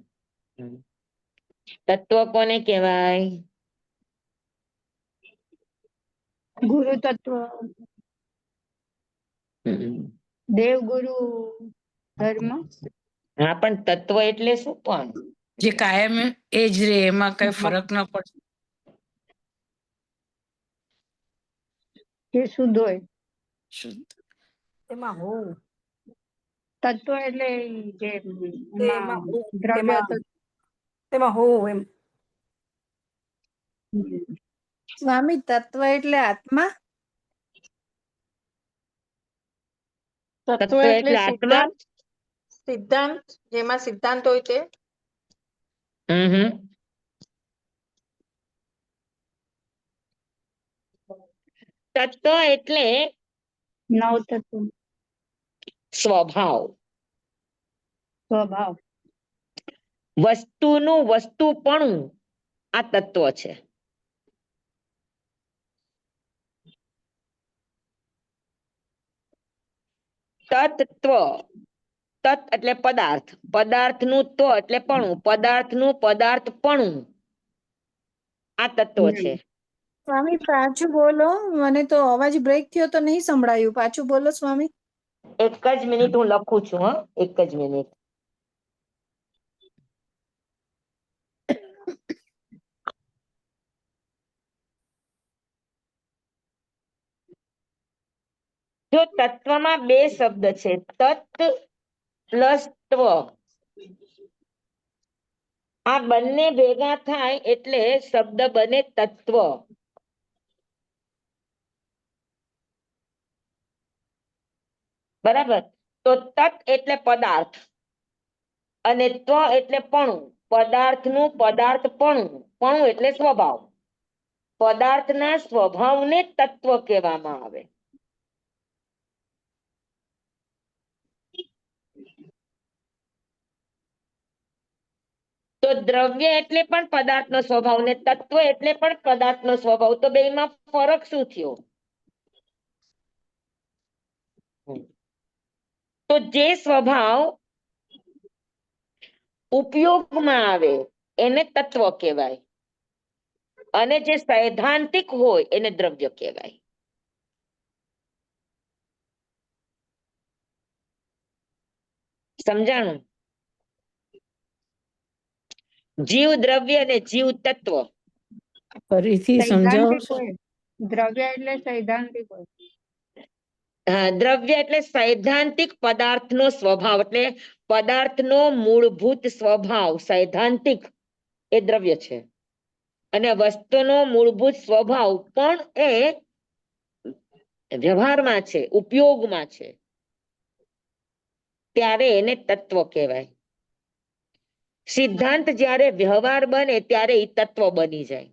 તત્વ કોને કહેવાય? ગુરુ તત્વ, દેવગુરુ ધર્મ. હા, પણ તત્વ એટલે શું? પણ જે કાયમ એ જ રે, એમાં કઈ ફરક ન પડે. જે શુદ્ધ હોય. શુદ્ધ. એમાં હોવું. તત્વ એટલે જે એમાં દ્રવ્ય તેમાં હોવું એમ. હમ. સ્વામી, તત્વ એટલે આત્મા. તત્વ એટલે આત્મા. સિદ્ધાંત, જેમાં સિદ્ધાંત હોય તે. તત્વ એટલે નવ તત્વ. સ્વભાવ. સ્વભાવ. વસ્તુનું વસ્તુપણું આ તત્વ છે. તત્વ, તત એટલે પદાર્થ, પદાર્થનું ત્વ એટલે પણું, પદાર્થનું પદાર્થપણું આ તત્વ છે. સ્વામી પાછું બોલો, મને તો અવાજ બ્રેક થયો તો નહીં સંભળાયું, પાછું બોલો સ્વામી. એક જ મિનિટ હું લખું છું. હા, એક જ મિનિટ. જો તત્વમાં બે શબ્દ છે, તત પ્લસ ત્વ, આ બંને ભેગા થાય એટલે શબ્દ બને તત્વ. બરાબર. તો તત એટલે પદાર્થ અને ત્વ એટલે પણું. પદાર્થનું પદાર્થપણું, પણું એટલે સ્વભાવ. પદાર્થના સ્વભાવને તત્વ કહેવામાં આવે. તો દ્રવ્ય એટલે પણ પદાર્થનો સ્વભાવ ને તત્વ એટલે પણ પદાર્થનો સ્વભાવ. તો બેમાં ફરક શું થયો? તો જે સ્વભાવ ઉપયોગમાં આવે એને તત્વ કહેવાય અને જે સૈદ્ધાંતિક હોય એને દ્રવ્ય કહેવાય. સમજાણું? જીવ દ્રવ્ય અને જીવ તત્વ. ફરીથી સમજાવો. સૈદ્ધાંતિક હોય. દ્રવ્ય એટલે સૈદ્ધાંતિક હોય. દ્રવ્ય એટલે સૈદ્ધાંતિક પદાર્થનો સ્વભાવ, એટલે પદાર્થનો મૂળભૂત સ્વભાવ સૈદ્ધાંતિક એ દ્રવ્ય છે. અને વસ્તુનો મૂળભૂત સ્વભાવ પણ એ વ્યવહારમાં છે, ઉપયોગમાં છે, ત્યારે એને તત્વ કહેવાય. સિદ્ધાંત જ્યારે વ્યવહાર બને ત્યારે એ તત્વ બની જાય.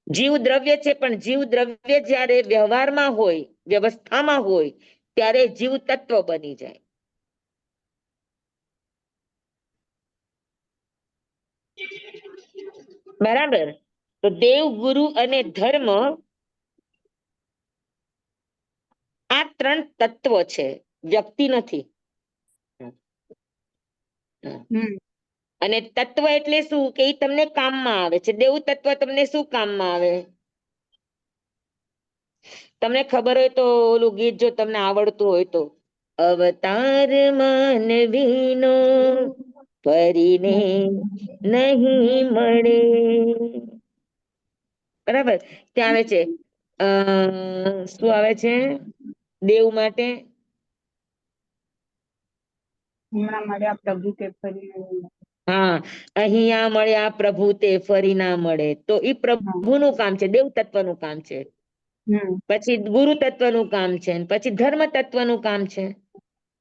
જીવ દ્રવ્ય છે પણ જીવ દ્રવ્ય જ્યારે વ્યવહારમાં હોય, વ્યવસ્થામાં હોય ત્યારે જીવ તત્વ બની જાય. બરાબર. તો દેવ, ગુરુ અને ધર્મ આ ત્રણ તત્વ છે, વ્યક્તિ નથી. અને તત્વ એટલે શું કે એ તમને કામમાં આવે છે. દેવ તત્વ તમને શું કામમાં આવે? તમને ખબર હોય તો ઓલું ગીત જો તમને આવડતું હોય તો, અવતાર માનવીનો ફરીને નહીં મળે. બરાબર. ત્યાં આવે છે શું આવે છે દેવ માટે? હમણાં મળ્યા પ્રભુ તે ફરી. હા, અહીંયા મળ્યા પ્રભુ તે ફરી ના મળે. તો એ પ્રભુનું કામ છે, દેવ તત્વનું કામ છે. પછી ગુરુ તત્વનું કામ છે, પછી ધર્મ તત્વનું કામ છે.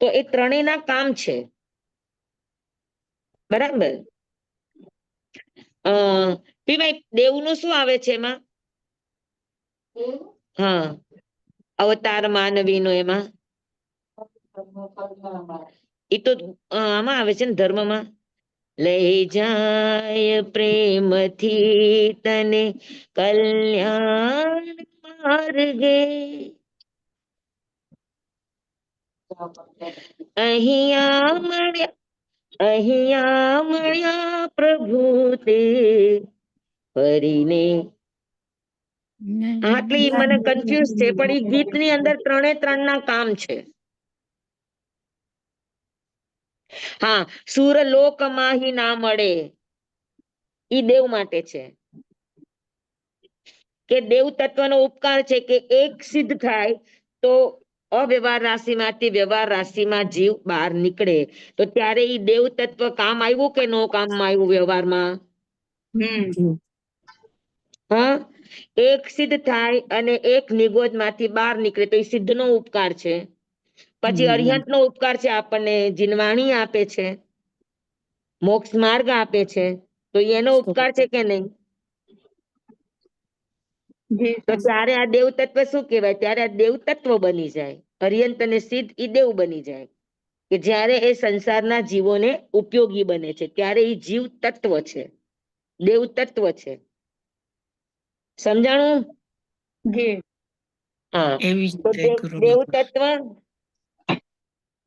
તો એ ત્રણેયના કામ છે. બરાબર. ભાઈ દેવનું શું આવે છે એમાં? હા, અવતાર માનવીનો એમાં એ તો આમાં આવે છે ને ધર્મમાં. લઈ જાય પ્રેમથી તને કલ્યાણ માર્ગે, અહીંયા મળ્યા પ્રભુ તે ફરીને. આટલી મને કન્ફ્યુઝ છે પણ એ ગીતની અંદર ત્રણે ત્રણ ના કામ છે. હા, સુરલોકમાં હિ ના મળે ઈ દેવ માટે છે. કે દેવ તત્વનો ઉપકાર છે કે એક સિદ્ધ થાય તો અવ્યવહાર રાશિમાંથી વ્યવહાર રાશિમાં જીવ બહાર નીકળે. તો ત્યારે ઈ દેવ તત્વ કામ આવ્યું કે નો કામમાં આવ્યું વ્યવહારમાં? હા, એક સિદ્ધ થાય અને એક નિગોદ માંથી બહાર નીકળે તો એ સિદ્ધ નો ઉપકાર છે. પછી અરિહંત નો ઉપકાર છે, આપણને જીનવાણી આપે છે, મોક્ષ માર્ગ આપે છે. તો એનો ઉપકાર છે કે નહીં? તો ત્યારે આ દેવ તત્વ શું કહેવાય? ત્યારે આ દેવ તત્વ બની જાય અર્યંત અને સિદ્ધ એ દેવ બની જાય કે જ્યારે એ સંસારના જીવોને ઉપયોગી બને છે ત્યારે એ જીવ તત્વ છે, દેવ તત્વ છે. સમજાણું? જી. હા, એવી જ તો રીતે ગુરુ દેવ તત્વ,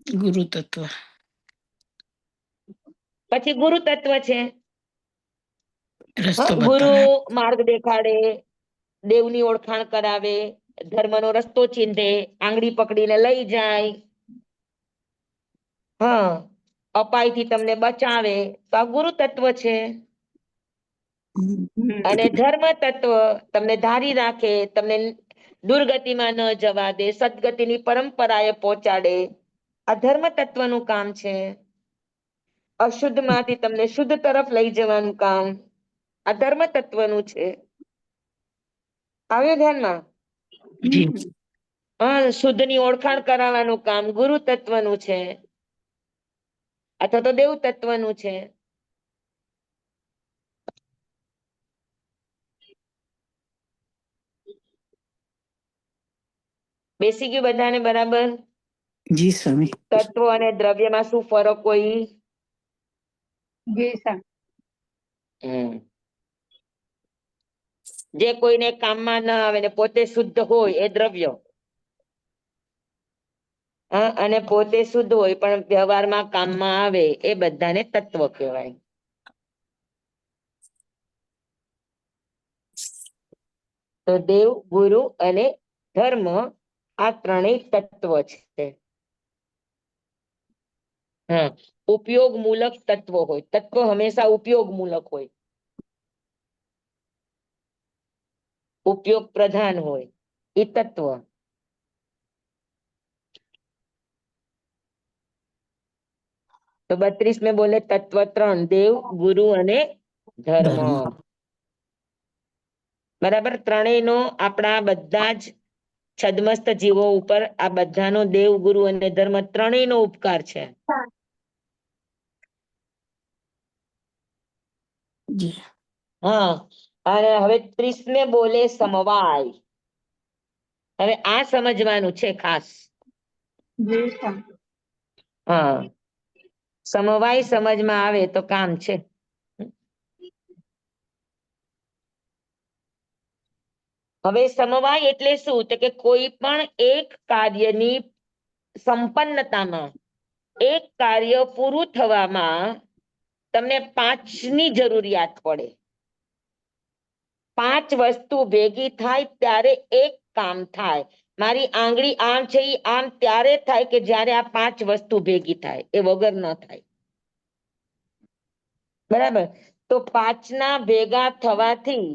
ગુરુ તત્વ, પછી ગુરુ તત્વ છે. રસ્તો ગુરુ બતાવે. માર્ગ દેખાડે, દેવની ઓળખાણ કરાવે, ધર્મનો રસ્તો ચીંધે, આંગળી પકડીને લઈ જાય. હા, અપાયથી તમને બચાવે, તો આ ગુરુ તત્વ છે. અને ધર્મ તત્વ તમને ધારી રાખે, તમને દુર્ગતિમાં ન જવા દે, સદગતિની પરંપરાએ પહોંચાડે. આ ધર્મ તત્વનું કામ છે. અશુદ્ધ માંથી તમને શુદ્ધ તરફ લઈ જવાનું કામ આ ધર્મ તત્વનું છે. આવ્યો ધ્યાનમાં? જી. હા, શુદ્ધની ઓળખાણ કરાવવાનું કામ ગુરુ તત્વનું છે અથવા તો દેવ તત્વનું છે. બેસી ગયું બધાને બરાબર? જી સ્વામી. તત્વ અને દ્રવ્યમાં શું ફરક હોય? જી સ્વામી. જે કોઈને કામમાં ન આવે ને પોતે શુદ્ધ હોય એ દ્રવ્ય, અને પોતે શુદ્ધ હોય પણ વ્યવહારમાં કામમાં આવે એ બધાને તત્વ કહેવાય. તો દેવ, ગુરુ અને ધર્મ આ ત્રણેય તત્વ છે. હા, ઉપયોગ મૂલક તત્વ હોય. તત્વ હંમેશા ઉપયોગ મૂલક હોય, ઉપયોગ પ્રધાન હોય એ તત્વ. તો 32 બોલે તત્વ 3 દેવ, ગુરુ અને ધર્મ. ધર્મ. બરાબર? ત્રણેયનો આપણા બધા જ છદ્મસ્ત જીવો ઉપર આ બધાનો દેવ, ગુરુ અને ધર્મ ત્રણેયનો ઉપકાર છે. જી. હા, અને હવે 30 બોલે સમવાય. હવે આ સમજવાનું છે ખાસ. જી સ્વામી. હા, સમવાય સમજમાં આવે તો કામ છે. હવે સમવાય એટલે શું? તો કે કોઈ પણ એક કાર્યની સંપન્નતામાં, એક કાર્ય પૂરું થવામાં તમને 5ની જરૂરિયાત પડે. 5 વસ્તુ ભેગી થાય ત્યારે એક કામ થાય. મારી આંગળી આમ છે ઈ આમ ત્યારે થાય કે જ્યારે આ 5 વસ્તુ ભેગી થાય, એ વગર ન થાય. બરાબર? તો 5ના ભેગા થવાથી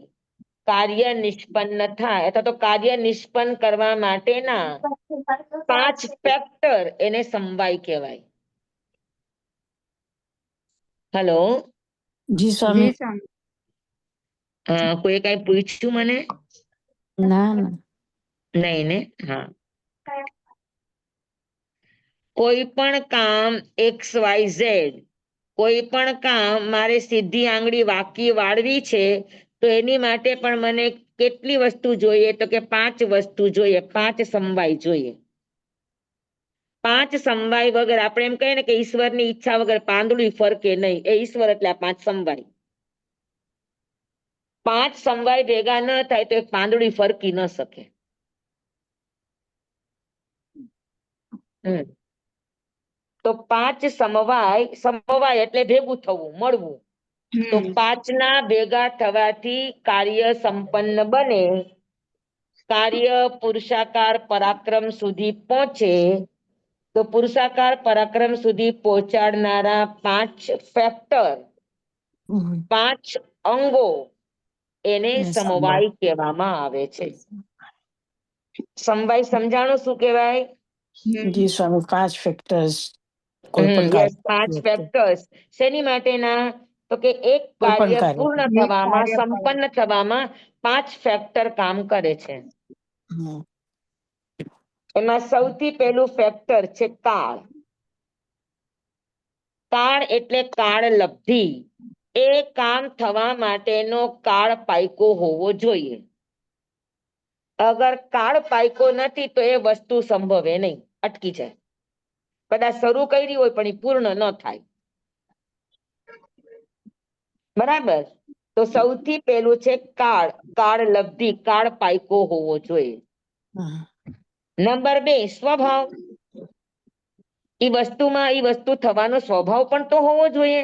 કાર્ય નિષ્પન્ન થાય અથવા તો કાર્ય નિષ્પન્ન કરવા માટેના 5 ફેક્ટર એને સમવાય કહેવાય. હેલો, જી સ્વામી. જી સ્વામી. કોઈ કઈ પૂછ્યું મને? ના ના. નહીં ને? હા, કોઈ પણ કામ XYZ, કોઈ પણ કામ મારે સીધી આંગળી વાકી વાળવી છે તો એની માટે પણ મને કેટલી વસ્તુ જોઈએ? તો કે 5 વસ્તુ જોઈએ, 5 સમવાય જોઈએ. 5 સમવાય વગર આપણે એમ કહીએ ને કે ઈશ્વરની ઈચ્છા વગર પાંદડું ફરકે નહીં, એ ઈશ્વર એટલે આ 5 સમવાય. 5 સમવાય ભેગા ન થાય તો એક પાંદડું ફરકી ન શકે. તો 5 સમવાય એટલે ભેગું થવું, મળવું. તો 5ના ભેગા થવાથી કાર્ય સંપન્ન બને, કાર્ય પુરુષાકાર પરાક્રમ સુધી પહોંચે. તો પુરુષાકાર પરાક્રમ સુધી પહોંચાડનારા 5 ફેક્ટર, 5 અંગો એને સમવાય કહેવામાં આવે છે. સમવાય સમજાણું શું કહેવાય? જી સ્વામી. 5 ફેક્ટર્સ કોઈ પણ યસ, કાર્ય. 5 ફેક્ટર્સ શેની માટેના? તો કે એક કોઈ પણ કાર્ય કાર્ય. પૂર્ણ થવામાં, સંપન્ન થવામાં 5 ફેક્ટર કામ કરે છે. એમાં સૌથી પહેલું ફેક્ટર છે કાળ. કાળ એટલે કાળ લબ્ધિ. એ કામ થવા માટેનો કાળ પાયકો હોવો જોઈએ. અગર કાળ પાયકો નથી તો એ વસ્તુ સંભવે નહીં. અટકી જાય. કદાચ શરૂ કરી હોય પણ એ પૂર્ણ ન થાય. બરાબર. તો સૌથી પહેલું છે કાળ. કાળ લબ્ધિ, કાળ પાયકો હોવો જોઈએ. નંબર 2 સ્વભાવ. એ વસ્તુ થવાનો સ્વભાવ પણ તો હોવો જોઈએ.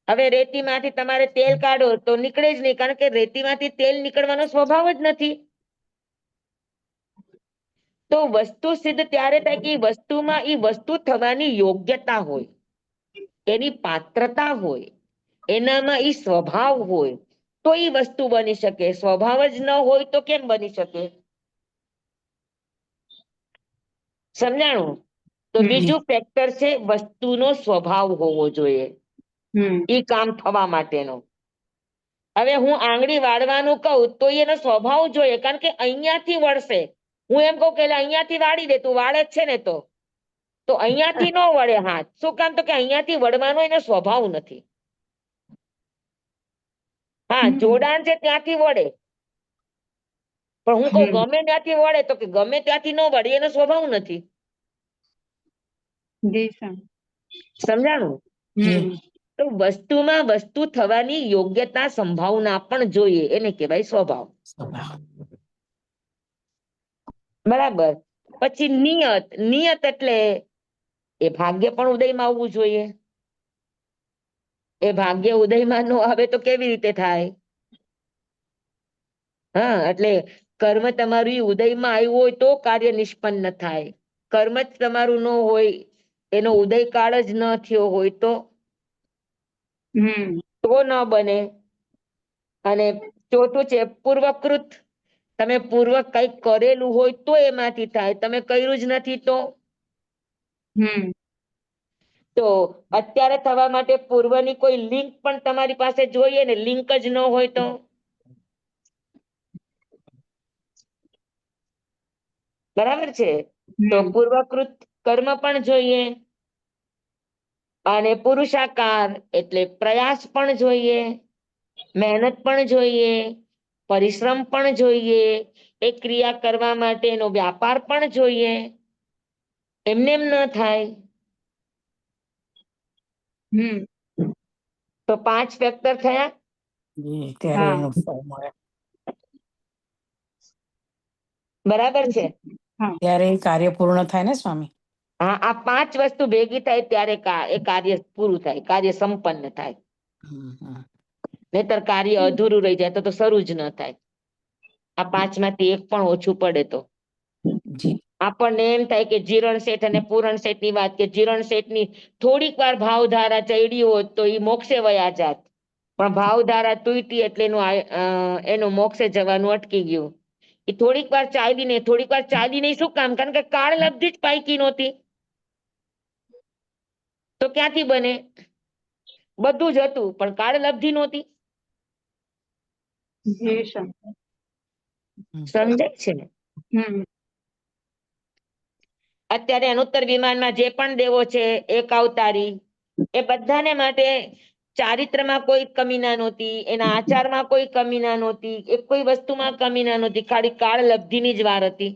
હવે રેતીમાંથી તમારે તેલ કાઢો તો નીકળે જ નહીં, કારણ કે રેતીમાંથી તેલ નીકળવાનો સ્વભાવ જ નથી. તો વસ્તુ સિદ્ધ ત્યારે થાય કે વસ્તુમાં એ વસ્તુ થવાની યોગ્યતા હોય, એની પાત્રતા હોય, એનામાં એ સ્વભાવ હોય, તો એ વસ્તુ બની શકે. સ્વભાવ જ ન હોય તો કેમ બની શકે? સમજાણું? તો બીજું ફેક્ટર છે વસ્તુનો સ્વભાવ હોવો જોઈએ એ કામ થવા માટેનો. હવે હું આંગળી વાળવાનું કહું તો એનો સ્વભાવ જોઈએ, કારણ કે અહીંયાથી વળશે. હું એમ કહું કે અહીંયાથી વાળી દે, તું વાળે જ છે ને, તો અહીંયાથી ન વળે હાથ. શું કામ? તો કે અહીંયાથી વળવાનો એનો સ્વભાવ નથી. હા, જોડાણ છે ત્યાંથી વળે, પણ હું કહું ગમે ત્યાંથી વળે તો કે ગમે ત્યાંથી ન વળે, એનો સ્વભાવ નથી. સમજાણું? તો વસ્તુમાં વસ્તુ થવાની યોગ્યતા, સંભાવના પણ જોઈએ, એને કહેવાય સ્વભાવ. બરાબર. પછી નિયત. નિયત એટલે એ ભાગ્ય પણ ઉદયમાં આવવું જોઈએ. એ ભાગ્ય ઉદયમાં ન આવે તો કેવી રીતે થાય? હા, એટલે કર્મ તમારું ઈ ઉદયમાં આવ્યું હોય તો કાર્ય નિષ્પન્ન થાય. કર્મ જ તમારું ન હોય, એનો ઉદય કાળ જ ન થયો હોય તો ન બને. અને ચોથું છે પૂર્વકૃત. તમે પૂર્વ કઈક કરેલું હોય તો એમાંથી થાય, તમે કર્યું જ નથી તો તો અત્યારે થવા માટે પૂર્વની કોઈ લિંક પણ તમારી પાસે જોઈએ ને, લિંક જ ન હોય તો બરાબર છે. તો પૂર્વકૃત કર્મ પણ જોઈએ, અને પુરુષાકાર એટલે પ્રયાસ પણ જોઈએ, મહેનત પણ જોઈએ, પરિશ્રમ પણ જોઈએ, એ ક્રિયા કરવા માટેનો વ્યાપાર પણ જોઈએ. એમને એમ ન થાય. તો 5 ફેક્ટર થયા. બરાબર છે. ત્યારે કાર્ય પૂર્ણ થાય ને સ્વામી? હા, આ 5 વસ્તુ ભેગી થાય ત્યારે એ કાર્ય પૂરું થાય, કાર્ય સંપન્ન થાય. નહીતર કાર્ય અધૂરું રહી જાય તો શરૂ જ ન થાય. આ 5 માંથી એક પણ ઓછું પડે તો આપણને એમ થાય કે જીરણ શેઠ અને પૂરણ શેઠ ની વાત, કે જીરણ શેઠ ની થોડીક વાર ભાવધારા ચડી હોત તો એ મોક્ષે વયા જાત, પણ ભાવધારા તૂટી એટલે એનું મોક્ષે જવાનું અટકી ગયું. એ થોડીક વાર ચાલી નહીં શું કામ? કારણ કે કાળ લબ્ધિ જ પાઈકી નહોતી. તો ક્યાંથી બને? બધું જ હતું પણ કાળ લબ્ધિ નહોતી. સમજાય છે ને? અત્યારે અનુત્તર વિમાનમાં જે પણ દેવો છે એક અવતારી, એ બધાને માટે ચારિત્રમાં કોઈ કમી ના નહોતી, એના આચારમાં કોઈ કમી ના નહોતી, એક કોઈ વસ્તુમાં કમી ના નહોતી, ખાલી કાળ લબ્ધિની જ વાર હતી.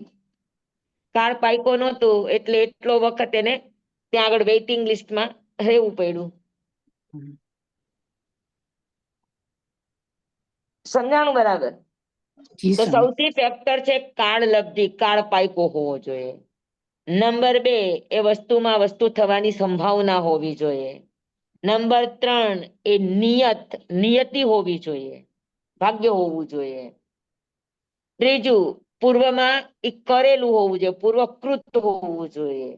કાળ પાયકો નહોતો એટલે એટલો વખત એને ત્યાં આગળ વેઇટિંગ લિસ્ટમાં રહેવું પડ્યું. સમજાણું બરાબર? તો સૌથી ફેક્ટર છે કાળ લબ્ધિ, કાળ પાયકો હોવો જોઈએ. નંબર 2 એ વસ્તુમાં વસ્તુ થવાની સંભાવના હોવી જોઈએ. નંબર 3 એ નિયતિ હોવી જોઈએ, ભાગ્ય હોવું જોઈએ. ત્રીજું, પૂર્વમાં એ કરેલું હોવું જોઈએ, પૂર્વકૃત હોવું જોઈએ.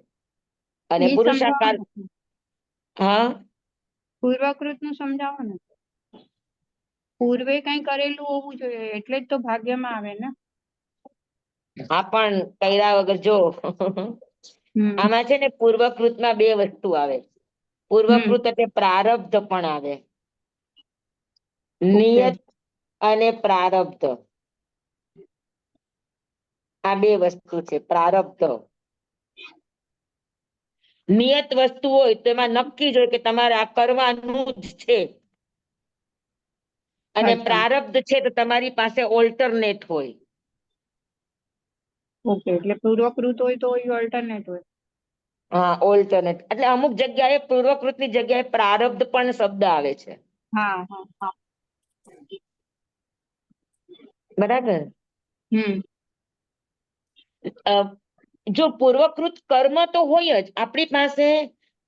અને પુરુષાકાર. હા, પૂર્વકૃત નું સમજાવો ને. પૂર્વે કઈ કરેલું હોવું જોઈએ એટલે જ તો ભાગ્યમાં આવે ને. હા, પણ કર્યા વગર જો આમાં છે ને પૂર્વકૃતમાં 2 વસ્તુ આવે. પૂર્વકૃત એટલે પ્રારબ્ધ પણ આવે. નિયત અને પ્રારબ્ધ, આ 2 વસ્તુ છે. પ્રારબ્ધ નિયત વસ્તુ હોય તો એમાં નક્કી જ હોય કે તમારે આ કરવાનું જ છે, અને પ્રારબ્ધ છે તો તમારી પાસે ઓલ્ટરનેટ હોય. ઓકે, એટલે પૂર્વકૃત હોય તો એ ઓલ્ટરનેટ હોય. હા, ઓલ્ટરનેટ એટલે અમુક જગ્યાએ પૂર્વકૃતની જગ્યાએ પ્રારબ્ધ પણ શબ્દ આવે છે. હા હા હા. બરાબર. હમ. અ, જો પૂર્વકૃત કર્મ તો હોય જ આપણી પાસે,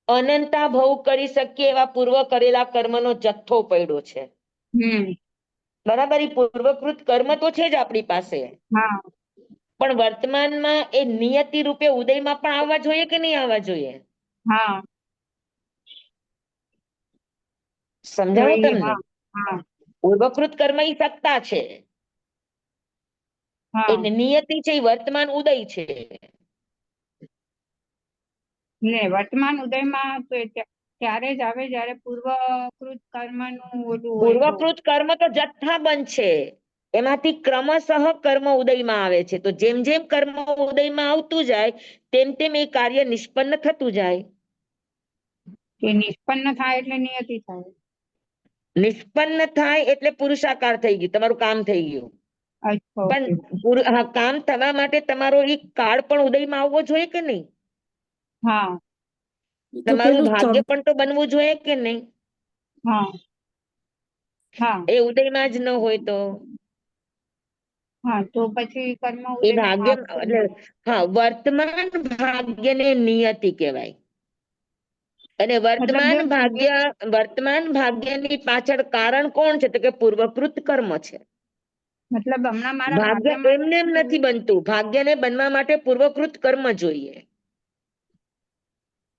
અનંતા ભવ કરી શકીએ એવા પૂર્વ કરેલા કર્મનો જથ્થો પડ્યો છે. હમ. બરાબર. એ પૂર્વકૃત કર્મ તો છે જ આપણી પાસે, હા પણ વર્તમાનમાં એ નિયતિ રૂપે ઉદયમાં પણ આવવા જોઈએ કે નહીં આવવા જોઈએ? હા. સમજાવું જોઈએ. તમને? હા હા પૂર્વકૃત કર્મ ઈ સત્તા છે, હા. એ નિયતિ છે, એ વર્તમાન ઉદય છે. ને વર્તમાન ઉદયમાં તો ત્યારે જ આવે જ્યારે પૂર્વકૃત કર્મનું ઓલું હોય તો. પૂર્વકૃત કર્મ તો જથ્થાબંધ છે, એમાંથી ક્રમશઃ કર્મ ઉદયમાં આવે છે. તો જેમ જેમ કર્મ ઉદયમાં આવતું જાય તેમ તેમ એ કાર્ય નિષ્પન્ન થતું જાય. કે નિષ્પન્ન થાય એટલે નિયતિ થાય. નિષ્પન્ન થાય એટલે પુરુષાકાર થઈ ગયું, તમારું કામ થઈ ગયું. અચ્છા પણ ઓકે. હા, કામ થવા માટે તમારો એ કાળ પણ ઉદયમાં આવવો જોઈએ કે નહીં? હા એ તો તમારું પેલું ભાગ્ય પણ તો બનવું જોઈએ કે નહીં? હા હા એ ઉદયમાં જ ન હોય તો હા, તો પછી કર્મ એ ઉદયમાં ભાગ્ય આવશે એટલે નહીં. હા, વર્તમાન ભાગ્યને નિયતિ કહેવાય. અને મતલબ જો વર્તમાન ભાગ્યની પાછળ કારણ કોણ છે? તો કે પૂર્વકૃત કર્મ છે. મતલબ હમણાં મારા ભાગ્ય ભાગ્યમાં એમને એમ નથી બનતું, ભાગ્યને બનવા માટે પૂર્વકૃત કર્મ જોઈએ.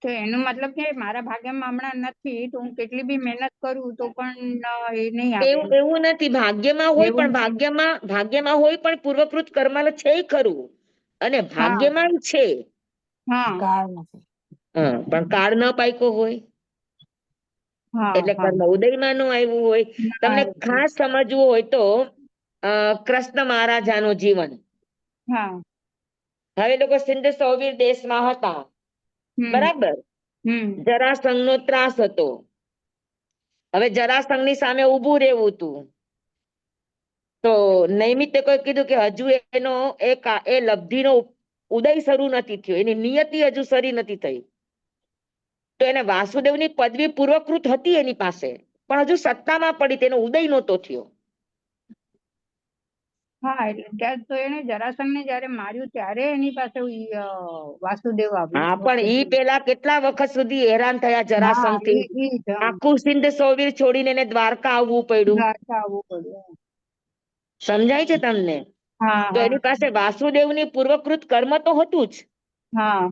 તો એનો મતલબ કે મારા ભાગ્યમાં હમણાં નથી તો હું કેટલી બી મહેનત કરું તો પણ એ નહીં આવે એમ. એવું નથી, ભાગ્યમાં હોય એવું પણ ભાગ્યમાં હોય પણ પૂર્વકૃત કર્મ છે ય ખરું, અને હા ભાગ્યમાં છે. હા કાળ નથી. હા, પણ કાળ ન પાક્યો હોય હા એટલે હા કર્મ ઉદયમાં નું આવ્યું હોય. તમને ના, ખાસ સમજવું હોય તો કૃષ્ણ મહારાજાનું જીવન. હા. હવે લોકો સિંધ સોવીર દેશમાં હતા, હમ બરાબર. હમ જરાસંઘનો ત્રાસ હતો. હવે જરાસંઘની સામે ઉભું રહેવું હતું. તો નૈમિત્ય કોઈ કીધું કે હજુ એનો એ લબ્ધિનો ઉદય શરૂ નથી થયો, એની નિયતિ હજુ સરી નથી થઈ. તો એને વાસુદેવની પદવી પૂર્વકૃત હતી એની પાસે, પણ હજુ સત્તામાં પડી, તેનો ઉદય નહોતો થયો. હા, એટલે ત્યાં તો એને જરાસંઘને જયારે માર્યું ત્યારે એની પાસે વાસુદેવ હા, આવ્યું. પણ ઈ પેલા કેટલા વખત સુધી હેરાન થયા હા જરાસંઘથી. ઈ જ આખું સિંધ સોવીર છોડીને એને દ્વારકા આવવું પડ્યું. દ્વારકા આવવું પડ્યું. સમજાય છે તમને? હા તો હા એની પાસે વાસુદેવની પૂર્વકૃત કર્મ તો હતું જ, હા.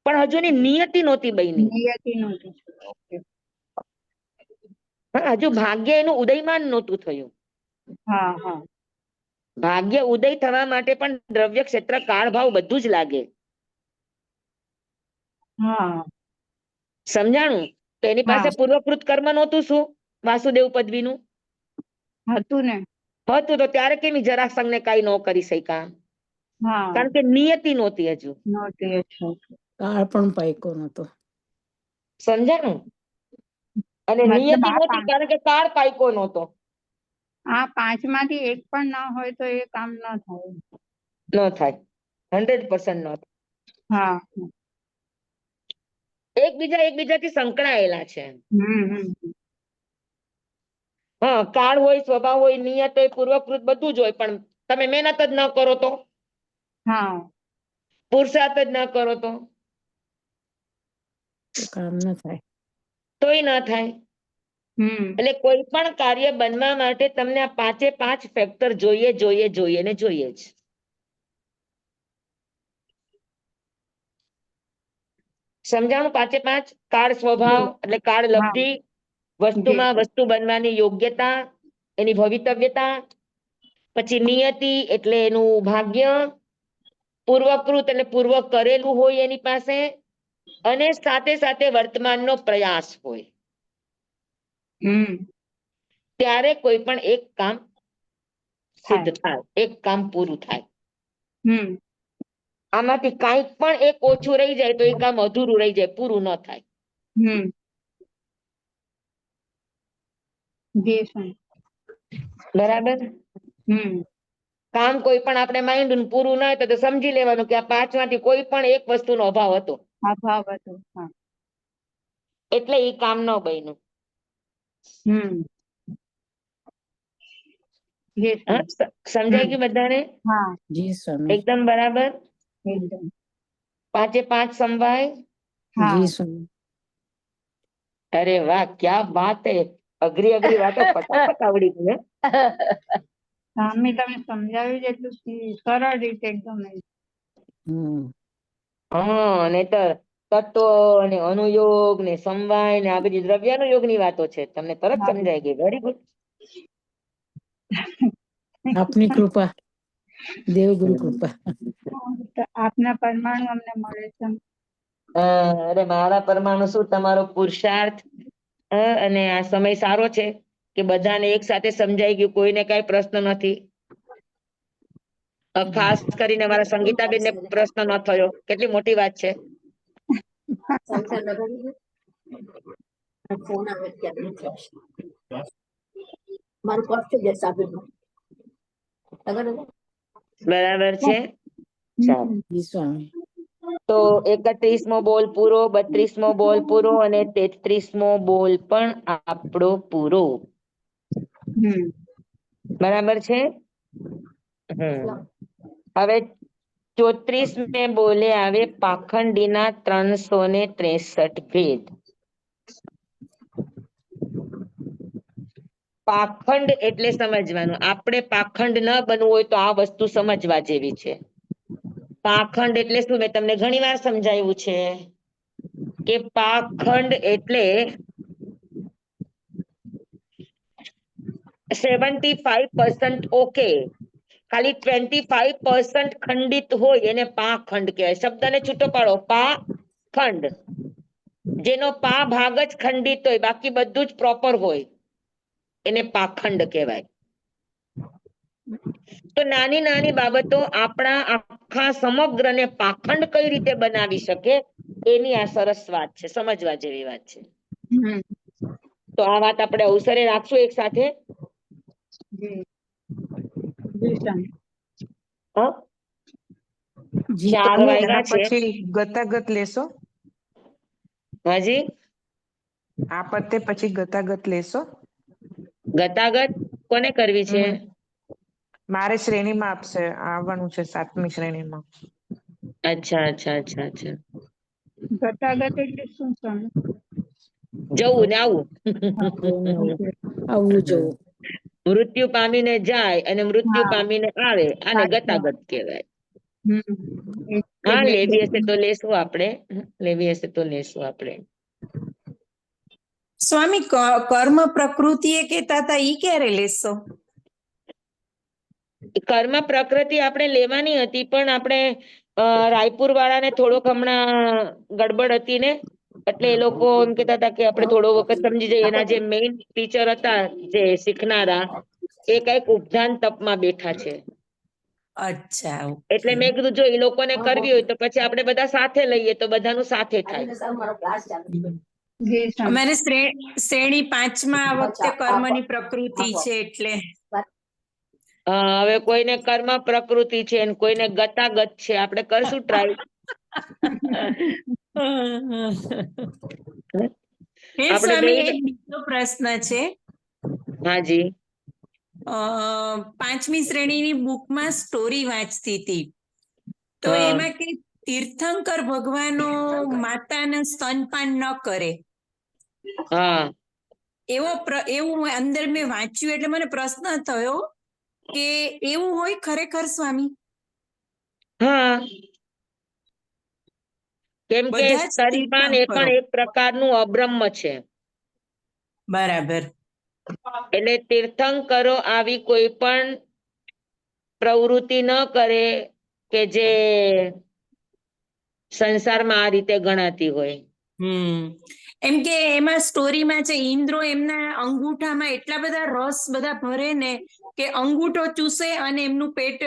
પણ હજુ એની નિયતિ નહોતી બની. નિયતિ નહોતી. ઓકે. હજુ ભાગ્ય એનું ઉદયમાન નહોતું થયું. હા હા ભાગ્ય ઉદય થવા માટે પણ દ્રવ્ય ક્ષેત્ર કાળ ભાવ બધું જ લાગે. હા સમજાણું? તો એની પાસે હા પૂર્વકૃત કર્મ નહોતું, શું વાસુદેવ પદવીનું હતું ને. હતું. તો ત્યારે કેમ જરાસંઘને કઈ ન કરી શક્યા? હા કારણ કે નિયતિ નહોતી હજુ. નહોતી. અચ્છા. કાળ પણ પાક્યો નતો. સમજાણું? અને મતલબ નિયતિ નહોતી કારણ કે કાળ પાક્યો નહોતો. આ પાંચમાંથી એક પણ ના હોય તો એ કામ ન થાય. ન થાય, 100% ન થાય. હા. એકબીજાથી સંકળાયેલા છે. હમ. હા, કાળ હોય, સ્વભાવ હોય, નિયત હોય, પૂર્વકૃત બધું જ હોય, પણ તમે મહેનત જ ન કરો તો, હા. પુરુષાર્થ જ ન કરો તો કામ ન થાય. તોય ના થાય. હમ. એટલે કોઈ પણ કાર્ય બનવા માટે તમને આ પાંચે પાંચ ફેક્ટર જોઈએ ને જોઈએ જ. સમજાણું? પાંચે પાંચ. કાળ સ્વભાવ એટલે કાળ હા લબ્ધિ, જી વસ્તુમાં વસ્તુ બનવાની યોગ્યતા, એની ભવિતવ્યતા, પછી નિયતિ એટલે એનું ભાગ્ય, પૂર્વકૃત એટલે પૂર્વ કરેલું હોય એની પાસે, અને સાથે સાથે વર્તમાનનો પ્રયાસ હોય. હમ. ત્યારે કોઈ પણ એક કામ સિદ્ધ થાય. થાય, એક કામ પૂરું થાય. હમ. આમાંથી કાંઈક પણ એક ઓછું રહી જાય તો એ કામ અધૂરું રહી જાય, પૂરું ન થાય. હમ. જી. બરાબર? હમ. કામ કોઈ પણ આપણે માઇન્ડ પૂરું ના હોય તો સમજી લેવાનું કે આ 5 માંથી કોઈ પણ એક વસ્તુનો અભાવ હતો, અભાવ હતો. હા. એટલે એ કામ ન બન્યું. જી હા, સ્વામી. સમજાઈ ગયું બધાને? હા, જી સ્વામી. એકદમ બરાબર. એકદમ. 5 એ 5 સમવાય. હા. જી સ્વામી. અરે વાહ, ક્યા બાત હે. અઘરી અઘરી વાતો ફટાફટ આવડી ગઈ. હે? સ્વામી તમે સમજાવ્યું છે એટલું સરળ રીતે એકદમ. હમ. હા, નહીતર તત્વો અને અનુયોગ ને સમવાય ને આ બધી દ્રવ્યાનુયોગ ની વાતો છે, તમને તરત હા. સમજાઈ ગઈ. Very good. આપની કૃપા, દેવગુરુ કૃપા. તો આપના પરમાણુ અમને મળે છે. અરે મારા પરમાણુ શું, તમારો પુરુષાર્થ. અને આ સમય સારો છે કે બધાને એક સાથે સમજાઈ ગયું, કોઈને કઈ પ્રશ્ન નથી. ખાસ કરીને મારા સંગીતાબેન ને પ્રશ્ન ન થયો, કેટલી મોટી વાત છે. ફોન આવે ત્યારે નથી આવશે. મારું પર્સ છે સાબેનું. બરાબર છે. ચાલો, જી સ્વામી. તો 31મો બોલ પૂરો, 32મો બોલ પૂરો અને 33મો બોલ પણ આપણો પૂરો. બરાબર છે. હવે 34મે બોલે આવે પાખંડીના 363 ભેદ. પાખંડ એટલે સમજવાનું, આપણે પાખંડ ન બનવું હોય તો આ વસ્તુ સમજવા જેવી છે. પાખંડ એટલે શું, મેં તમને ઘણી વાર સમજાવ્યું છે કે પાખંડ એટલે 75% ઓકે, ખાલી 25% ખંડિત હોય એને પાખંડ કહેવાય. શબ્દને છૂટો પાડો, પાખંડ. જેનો પા ભાગ જ ખંડિત હોય, બાકી બધું જ પ્રોપર હોય, એને પાખંડ કહેવાય. તો નાની નાની બાબતો આપણા આખા સમગ્રને પાખંડ કઈ રીતે બનાવી શકે, એની આ સરસ વાત છે, સમજવા જેવી વાત છે. તો આ વાત આપણે અવસરે રાખશું એક સાથે. હા, જી 4 એના વાગ્યા છે. પછી ગતાગત લેશો? હાજી, આ પતે પછી ગતાગત લેશો? ગતાગત કોને કરવી છે? મારે શ્રેણીમાં આપશે, આવવાનું છે 7મી શ્રેણીમાં. અચ્છા અચ્છા અચ્છા અચ્છા. ગતાગત એટલે શું સ્વામી? જવું ને આવું. જઈને આવવું જવું. મૃત્યુ પામીને જાય અને મૃત્યુ હા. પામીને આવે, આને અચ્છા. ગતાગત કહેવાય. એક હા, બે લેવી હશે તો લેશું આપણે, લેવી હશે તો લેશું આપણે. સ્વામી કર્મ પ્રકૃતિ એ કેતા હતા, ઈ ક્યારે લેશો? કર્મ પ્રકૃતિ આપણે લેવાની હતી, પણ આપણે રાયપુર વાળાને થોડોક હમણાં ગડબડ હતી ને, એટલે એ લોકો એમ કેતા હતા કે આપણે થોડો વખત સમજી જઈએ. એના જે મેઇન ટીચર હતા, જે શીખનારા, એ કઈક ઉપધાન તપમાં બેઠા છે. અચ્છા, એટલે મેં કીધું જો એ લોકોને કરવી હોય તો પછી આપણે બધા સાથે લઈએ તો બધાનું સાથે થાય. અમારે શ્રેણી 5માં આ વખતે કર્મની પ્રકૃતિ છે એટલે. હવે કોઈને કર્મ પ્રકૃતિ છે ને કોઈને ગતાગત છે, આપણે કરશું ટ્રાય. હે આપણે બે. સ્વામી, એક બીજો પ્રશ્ન છે. હાજી. 5મી શ્રેણીની બુકમાં સ્ટોરી વાંચતી હતી, તો હા એમાં કે તીર્થંકર ભગવાનો માતાને સ્તનપાન ન કરે, હા એવું અંદર મેં વાંચ્યું, એટલે મને પ્રશ્ન થયો કે એવું હોય ખરેખર સ્વામી? હા, કેમ કે બધા જ સ્તનપાન એ તીર્થંકરો? પણ એક પ્રકારનું અબ્રહ્મ છે. બરાબર. એટલે તીર્થંકરો આવી કોઈ પણ પ્રવૃત્તિ ન કરે કે જે સંસારમાં આ રીતે ગણાતી હોય. એમ કે એમાં સ્ટોરીમાં છે, ઇન્દ્રો એમના અંગૂઠામાં એટલા બધા રસ બધા ભરે ને કે અંગૂઠો ચૂસે અને એમનું પેટ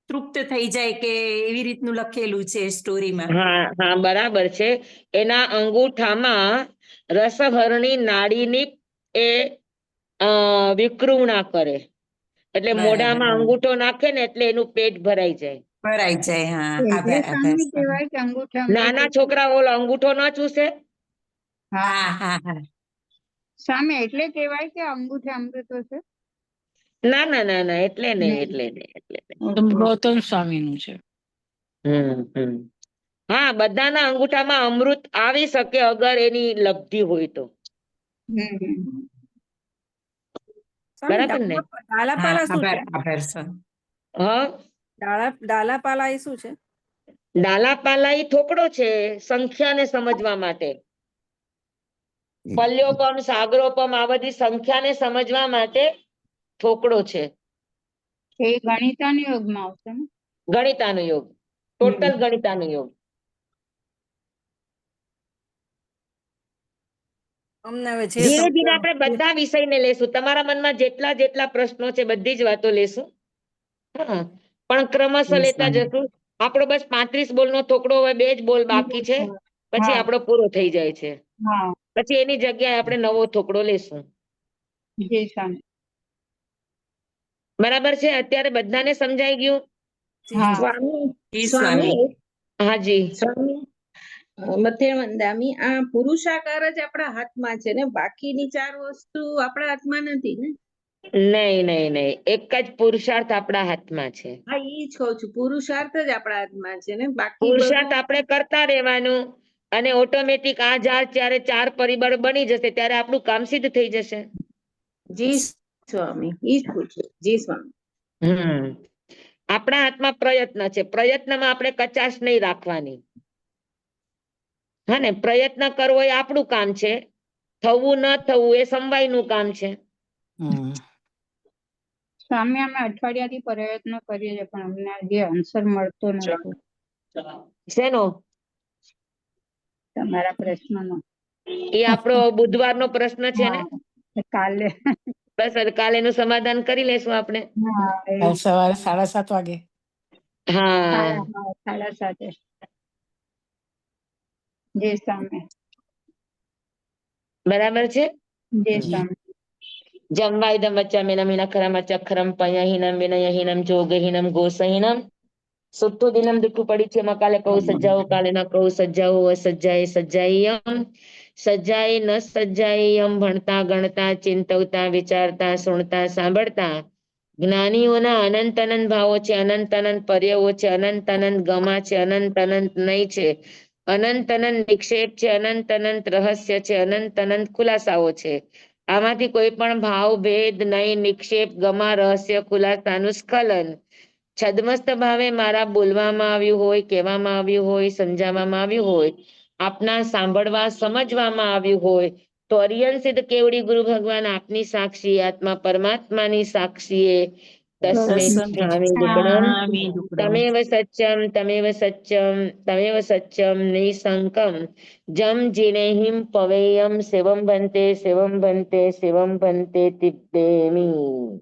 તૃપ્ત થઈ જાય, કે એવી રીતનું લખેલું છે સ્ટોરીમાં. હા હા, બરાબર છે. એના અંગૂઠામાં રસહરણી નાડીની એ વિકૃણા કરે, એટલે બરાબર, મોઢામાં બરાબર. અંગૂઠો નાખે ને એટલે એનું પેટ ભરાઈ જાય. ભરાઈ જાય. હા, એટલે આભાર, આભાર. સ્વામી કહેવાય કે અંગૂઠે અમૃત નાના હતું? છોકરા ઓલો અંગૂઠો ન ચૂસે, હા, હા હા, હા. સ્વામી એટલે કહેવાય કે અંગૂઠે અમૃત હશે? ના ના ના ના, એટલે નહીં, નહીં. એટલે નહીં, એટલે નહીં. તો ઓકે. ગૌતમ સ્વામી નું છે. હમ. હા, બધાના અંગૂઠામાં અમૃત આવી શકે અગર એની લબ્ધિ હોય તો. હમ. સ્વામી બરાબર ને? હા, ડાલાપાલા શું આભાર, છે? આભાર સર. હા, ડાલાપાલા એ શું છે? ડાલાપાલા ઈ થોકડો છે સંખ્યાને સમજવા માટે. પલ્યોપમ, સાગરોપમ આ બધી સંખ્યાને સમજવા માટે થોકડો છે. એ ગણિતાના યોગમાં આવશે ને? ગણિતાનો યોગ, ટોટલ ગણિતાનો યોગ. અમને હવે જે ધીરે ધીરે સમજાણું આપણે બધા વિષયને લેશું. તમારા મનમાં જેટલા જેટલા પ્રશ્નો છે બધી જ વાતો લેશું. હા, પણ ક્રમશઃ Yes, લેતા ma'am. જશું. આપણો બસ 35 બોલનો થોકડો હવે 2 જ બોલ બાકી છે, પછી હા આપણો પૂરો થઈ જાય છે. હા પછી એની જગ્યાએ આપણે નવો થોકડો લેશું. જી સ્વામી. બરાબર છે? અત્યારે બધાને સમજાઈ ગયું? હા સ્વામી જી, સ્વામી સ્વામી. હાજી. સ્વામી મધ્ય મંદામી આ પુરુષાકાર જ આપણા હાથમાં છે ને, બાકીની 4 વસ્તુ આપણા હાથમાં નથી ને? નહીં નહીં નહીં, એક જ પુરુષાર્થ આપણા હાથમાં છે. હા, ઈ જ કહું છું, પુરુષાર્થ જ આપણા હાથમાં છે ને, બાકી પુરુષાર્થ બધું આપણે કરતા રહેવાનું અને ઓટોમેટિક આ જ્યારે 4 પરિબળ બની જશે ત્યારે આપણું કામ સિદ્ધ થઈ જશે. જી સ્વામી, ઈ જ પૂછ્યું. જી સ્વામી. આપણા હાથમાં પ્રયત્ન છે. પ્રયત્નમાં આપણે કચાશ નહીં રાખવાની. હા ને, પ્રયત્ન કરવો એ આપણું કામ છે, થવું ન થવું એ સમવાયનું કામ છે. હમ. સ્વામી અમે અઠવાડિયાથી પ્રયત્ન કરીએ છીએ પણ અમને જે આન્સર મળતો નથી શેનો? તમારા પ્રશ્નનો. એ આપણો બુધવારનો પ્રશ્ન છે ને. હા કાલે. બસ હવે કાલે એનું સમાધાન કરી લેશું આપણે. હા કાલ સવારે 7:30 વાગે. હા, 7:30. જી સ્વામી. બરાબર છે. જી સ્વામી. જમવાઈદમ વચ્ચામેનમ હિનખરમ અચક્ષરમ પયહીનમ વિનયહીનમ જોગહીનમ ગોસહીનમ સુટ્ટુદિનમ દુઃખુ પડી છે. કાલે કહું સજ્જાઓ, કાલે ન કહું સજ્જાઓ, અસજ્જાએ સજ્જાયમ સજ્જાએ ન સજ્જાયમ. ભણતા ગણતા ચિંતવતા વિચારતા સુણતા સાંભળતા જ્ઞાનીઓના અનંત અનંત ભાવો છે, અનંત અનંત પર્યાયો છે, અનંત અનંત ગમા છે, અનંત અનંત નહીં છે, અનંત અનંત નિક્ષેપ છે, અનંત અનંત રહસ્ય છે, અનંત અનંત ખુલાસાઓ છે. આમાંથી કોઈ પણ ભાવ ભેદ નહીં, નિક્ષેપ ગમા રહસ્ય ખુલાસાનું સ્ખલન છદમસ્ત ભાવે મારા બોલવામાં આવ્યું હોય, કહેવામાં આવ્યું હોય, સમજાવવામાં આવ્યું હોય, આપના સાંભળવા સમજવામાં આવ્યું હોય તો અરિયન સિદ્ધ કેવડી ગુરુ ભગવાન આપની સાક્ષી, આત્મા પરમાત્માની સાક્ષીએ તસ્મે સ્વામી દુક્કડમ સ્વામી દુક્કડમ. તમેવ સત્યમ તમેવ સત્યમ તમેવ સત્યમ નિસંકમ જમ જીનેહિમ પવેયમ શિવમ ભંતે શિવમ ભંતે શિવમ ભંતે તિપ્પેમી.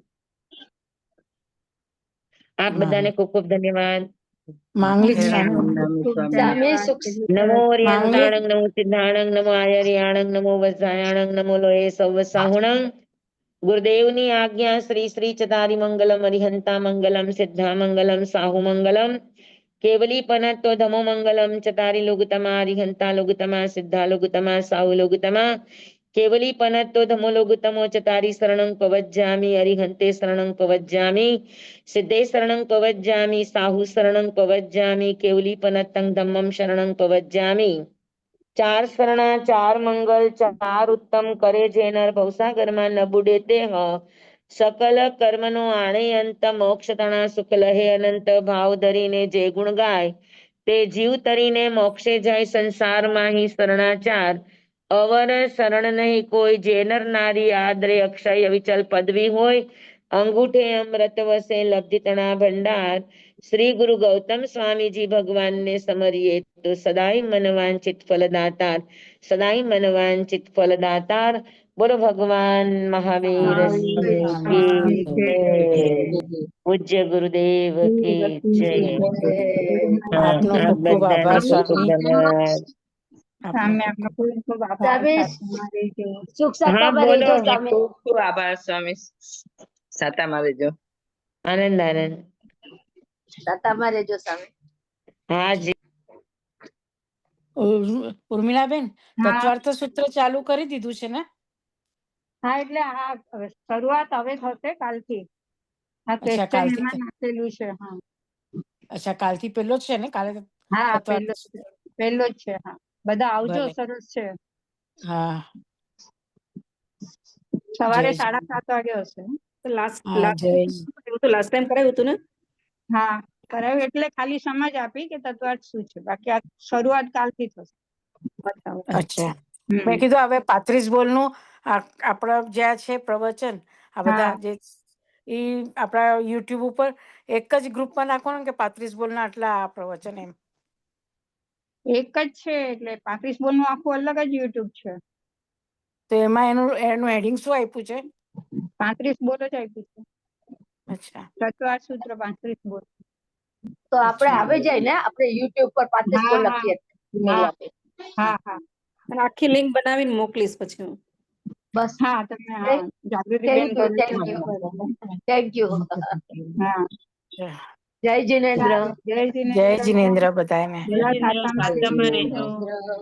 આપ બધાને ખૂબ ખૂબ ધન્યવાદ. માંગલિક જય સ્વામી. મંદામી ખૂબ સ્વામી. સ્વામી ધન્યવાદ. સુખ નમો માંગલિક રિયંતાણંગ નમો સિદ્ધાણંગ નમો આયર્યાણંગ નમો વજ્રાયાણંગ નમો લોહે સૌ સાહુણંગ. ગુરુદેવની આજ્ઞા શ્રી શ્રી ચતારી મંગલમ અરિહંતા મંગલમ સિદ્ધા મંગલમ સાહુ મંગલમ કેવલી પનત્તો ધમો મંગલમ ચતારી લોગતમા અરિહંતા લોગતમા સિદ્ધા લોગતમા સાહુ લોગતમા કેવલી પનત્તો ધમો લોગતમો ચતારી શરણં પવજ્જામિ અરિહંતે શરણં પવજ્જામિ સિદ્ધે શરણં પવજ્જામિ સાહુ શરણં પવજ્જામિ કેવલી પનત્તં ધમ્મં શરણં પવજ્જામિ. 4 શરણા 4 મંગલ 4 ઉત્તમ કરે જે નર ભવસાગરમાં ન બુડે તે સકલ કર્મનો આણે અંત મોક્ષ તણા સુખ લહે અનંત ભાવ ધરીને જે ગુણ ગાય તે જીવ તરીને મોક્ષે જાય. સંસારમાં હી શરણાચાર અવર શરણ નહીં કોઈ, જે નર નારી આદરે અક્ષય વિચલ પદવી હોય અંગૂઠે અમૃત વસે લબ્ધિ તણા ભંડાર. શ્રી ગુરુ ગૌતમ સ્વામીજી ભગવાનને સમરીએ તો સદાય મનવાંચિત ફલદાતાર, સદાય મનવાંચિત ફલદાતાર. બોલો ભગવાન મહાવીર કી જય. પૂજ્ય ગુરુદેવ કી જય. હા, આપનો આપ ખૂબ ખૂબ બધાને આભાર ખૂબ ખૂબ સ્વામી. ધન્યવાદ. આપનો સ્વામી ખૂબ આપનો ખૂબ ખૂબ આભાર. સ્વામી સાધુમાં રહેજો. સુખ હા સત્તામાં બોલો. રહેજો સ્વામી. ખૂબ ખૂબ આભાર સ્વામી. સાતામાં રહેજો. આનંદ આનંદ. દાતામાં રહેજો સામે. હા જી. ઉર્મિલાબેન, હા. તત્વાર્થ સૂત્ર ચાલુ કરી દીધું છે ને? હા એટલે આ શરૂઆત હવે થશે કાલથી. આ અચ્છા, ક્વેશ્ચન કાલથી એમાં નાખેલું છે. હા અચ્છા, કાલથી પેલો જ છે ને? કાલે હા તત્વાર્થ સૂત્ર. પહેલો જ છે. હા બધા આવજો, ભલે. સરસ છે. હા, સવારે જય 7:30 વાગે હશે. લાસ્ટ હા, જય લાસ્ટ ટાઈમ કરાયું હતું ને? હા કરાયું એટલે ખાલી સમજ આપી કે તત્વાર્થ શું છે, બાકી આ શરૂઆત કાલથી થશે. અચ્છા. હમ. મેં કીધું હવે 35 બોલનું આપણા જ્યાં છે પ્રવચન, આ બધા હા. જે ઈ આપણા યુટ્યુબ ઉપર એક જ ગ્રુપમાં નાખવાનું કે 35 બોલના આટલા આ પ્રવચન એમ? એક જ છે એટલે 35 બોલનું આખું અલગ જ યુટ્યુબ છે. તો એમાં એનું હેડિંગ શું આપ્યું છે? 35 બોલ જ આપ્યું છે. અચ્છા, તત્વાર્થ સૂત્ર 35 બોલ. તો આપણે અચ્છા. આવી જાય ને, આપણે યુટ્યુબ પર 35 બોલ હા લખીએ email હા આપે. હા હા અને આખી લિંક બનાવીને મોકલીશ પછી હું. બસ. હા તમે હા જાગૃતિબેન થેન્ક યુ, કરી થેન્ક યુ, થેન્ક યુ. હા જય જિનેન્દ્ર. જય જય જીનેન્દ્ર. જિનેન્દ્ર બધાને. બધા સાચામાં રહેજો. જય જિનેન્દ્ર.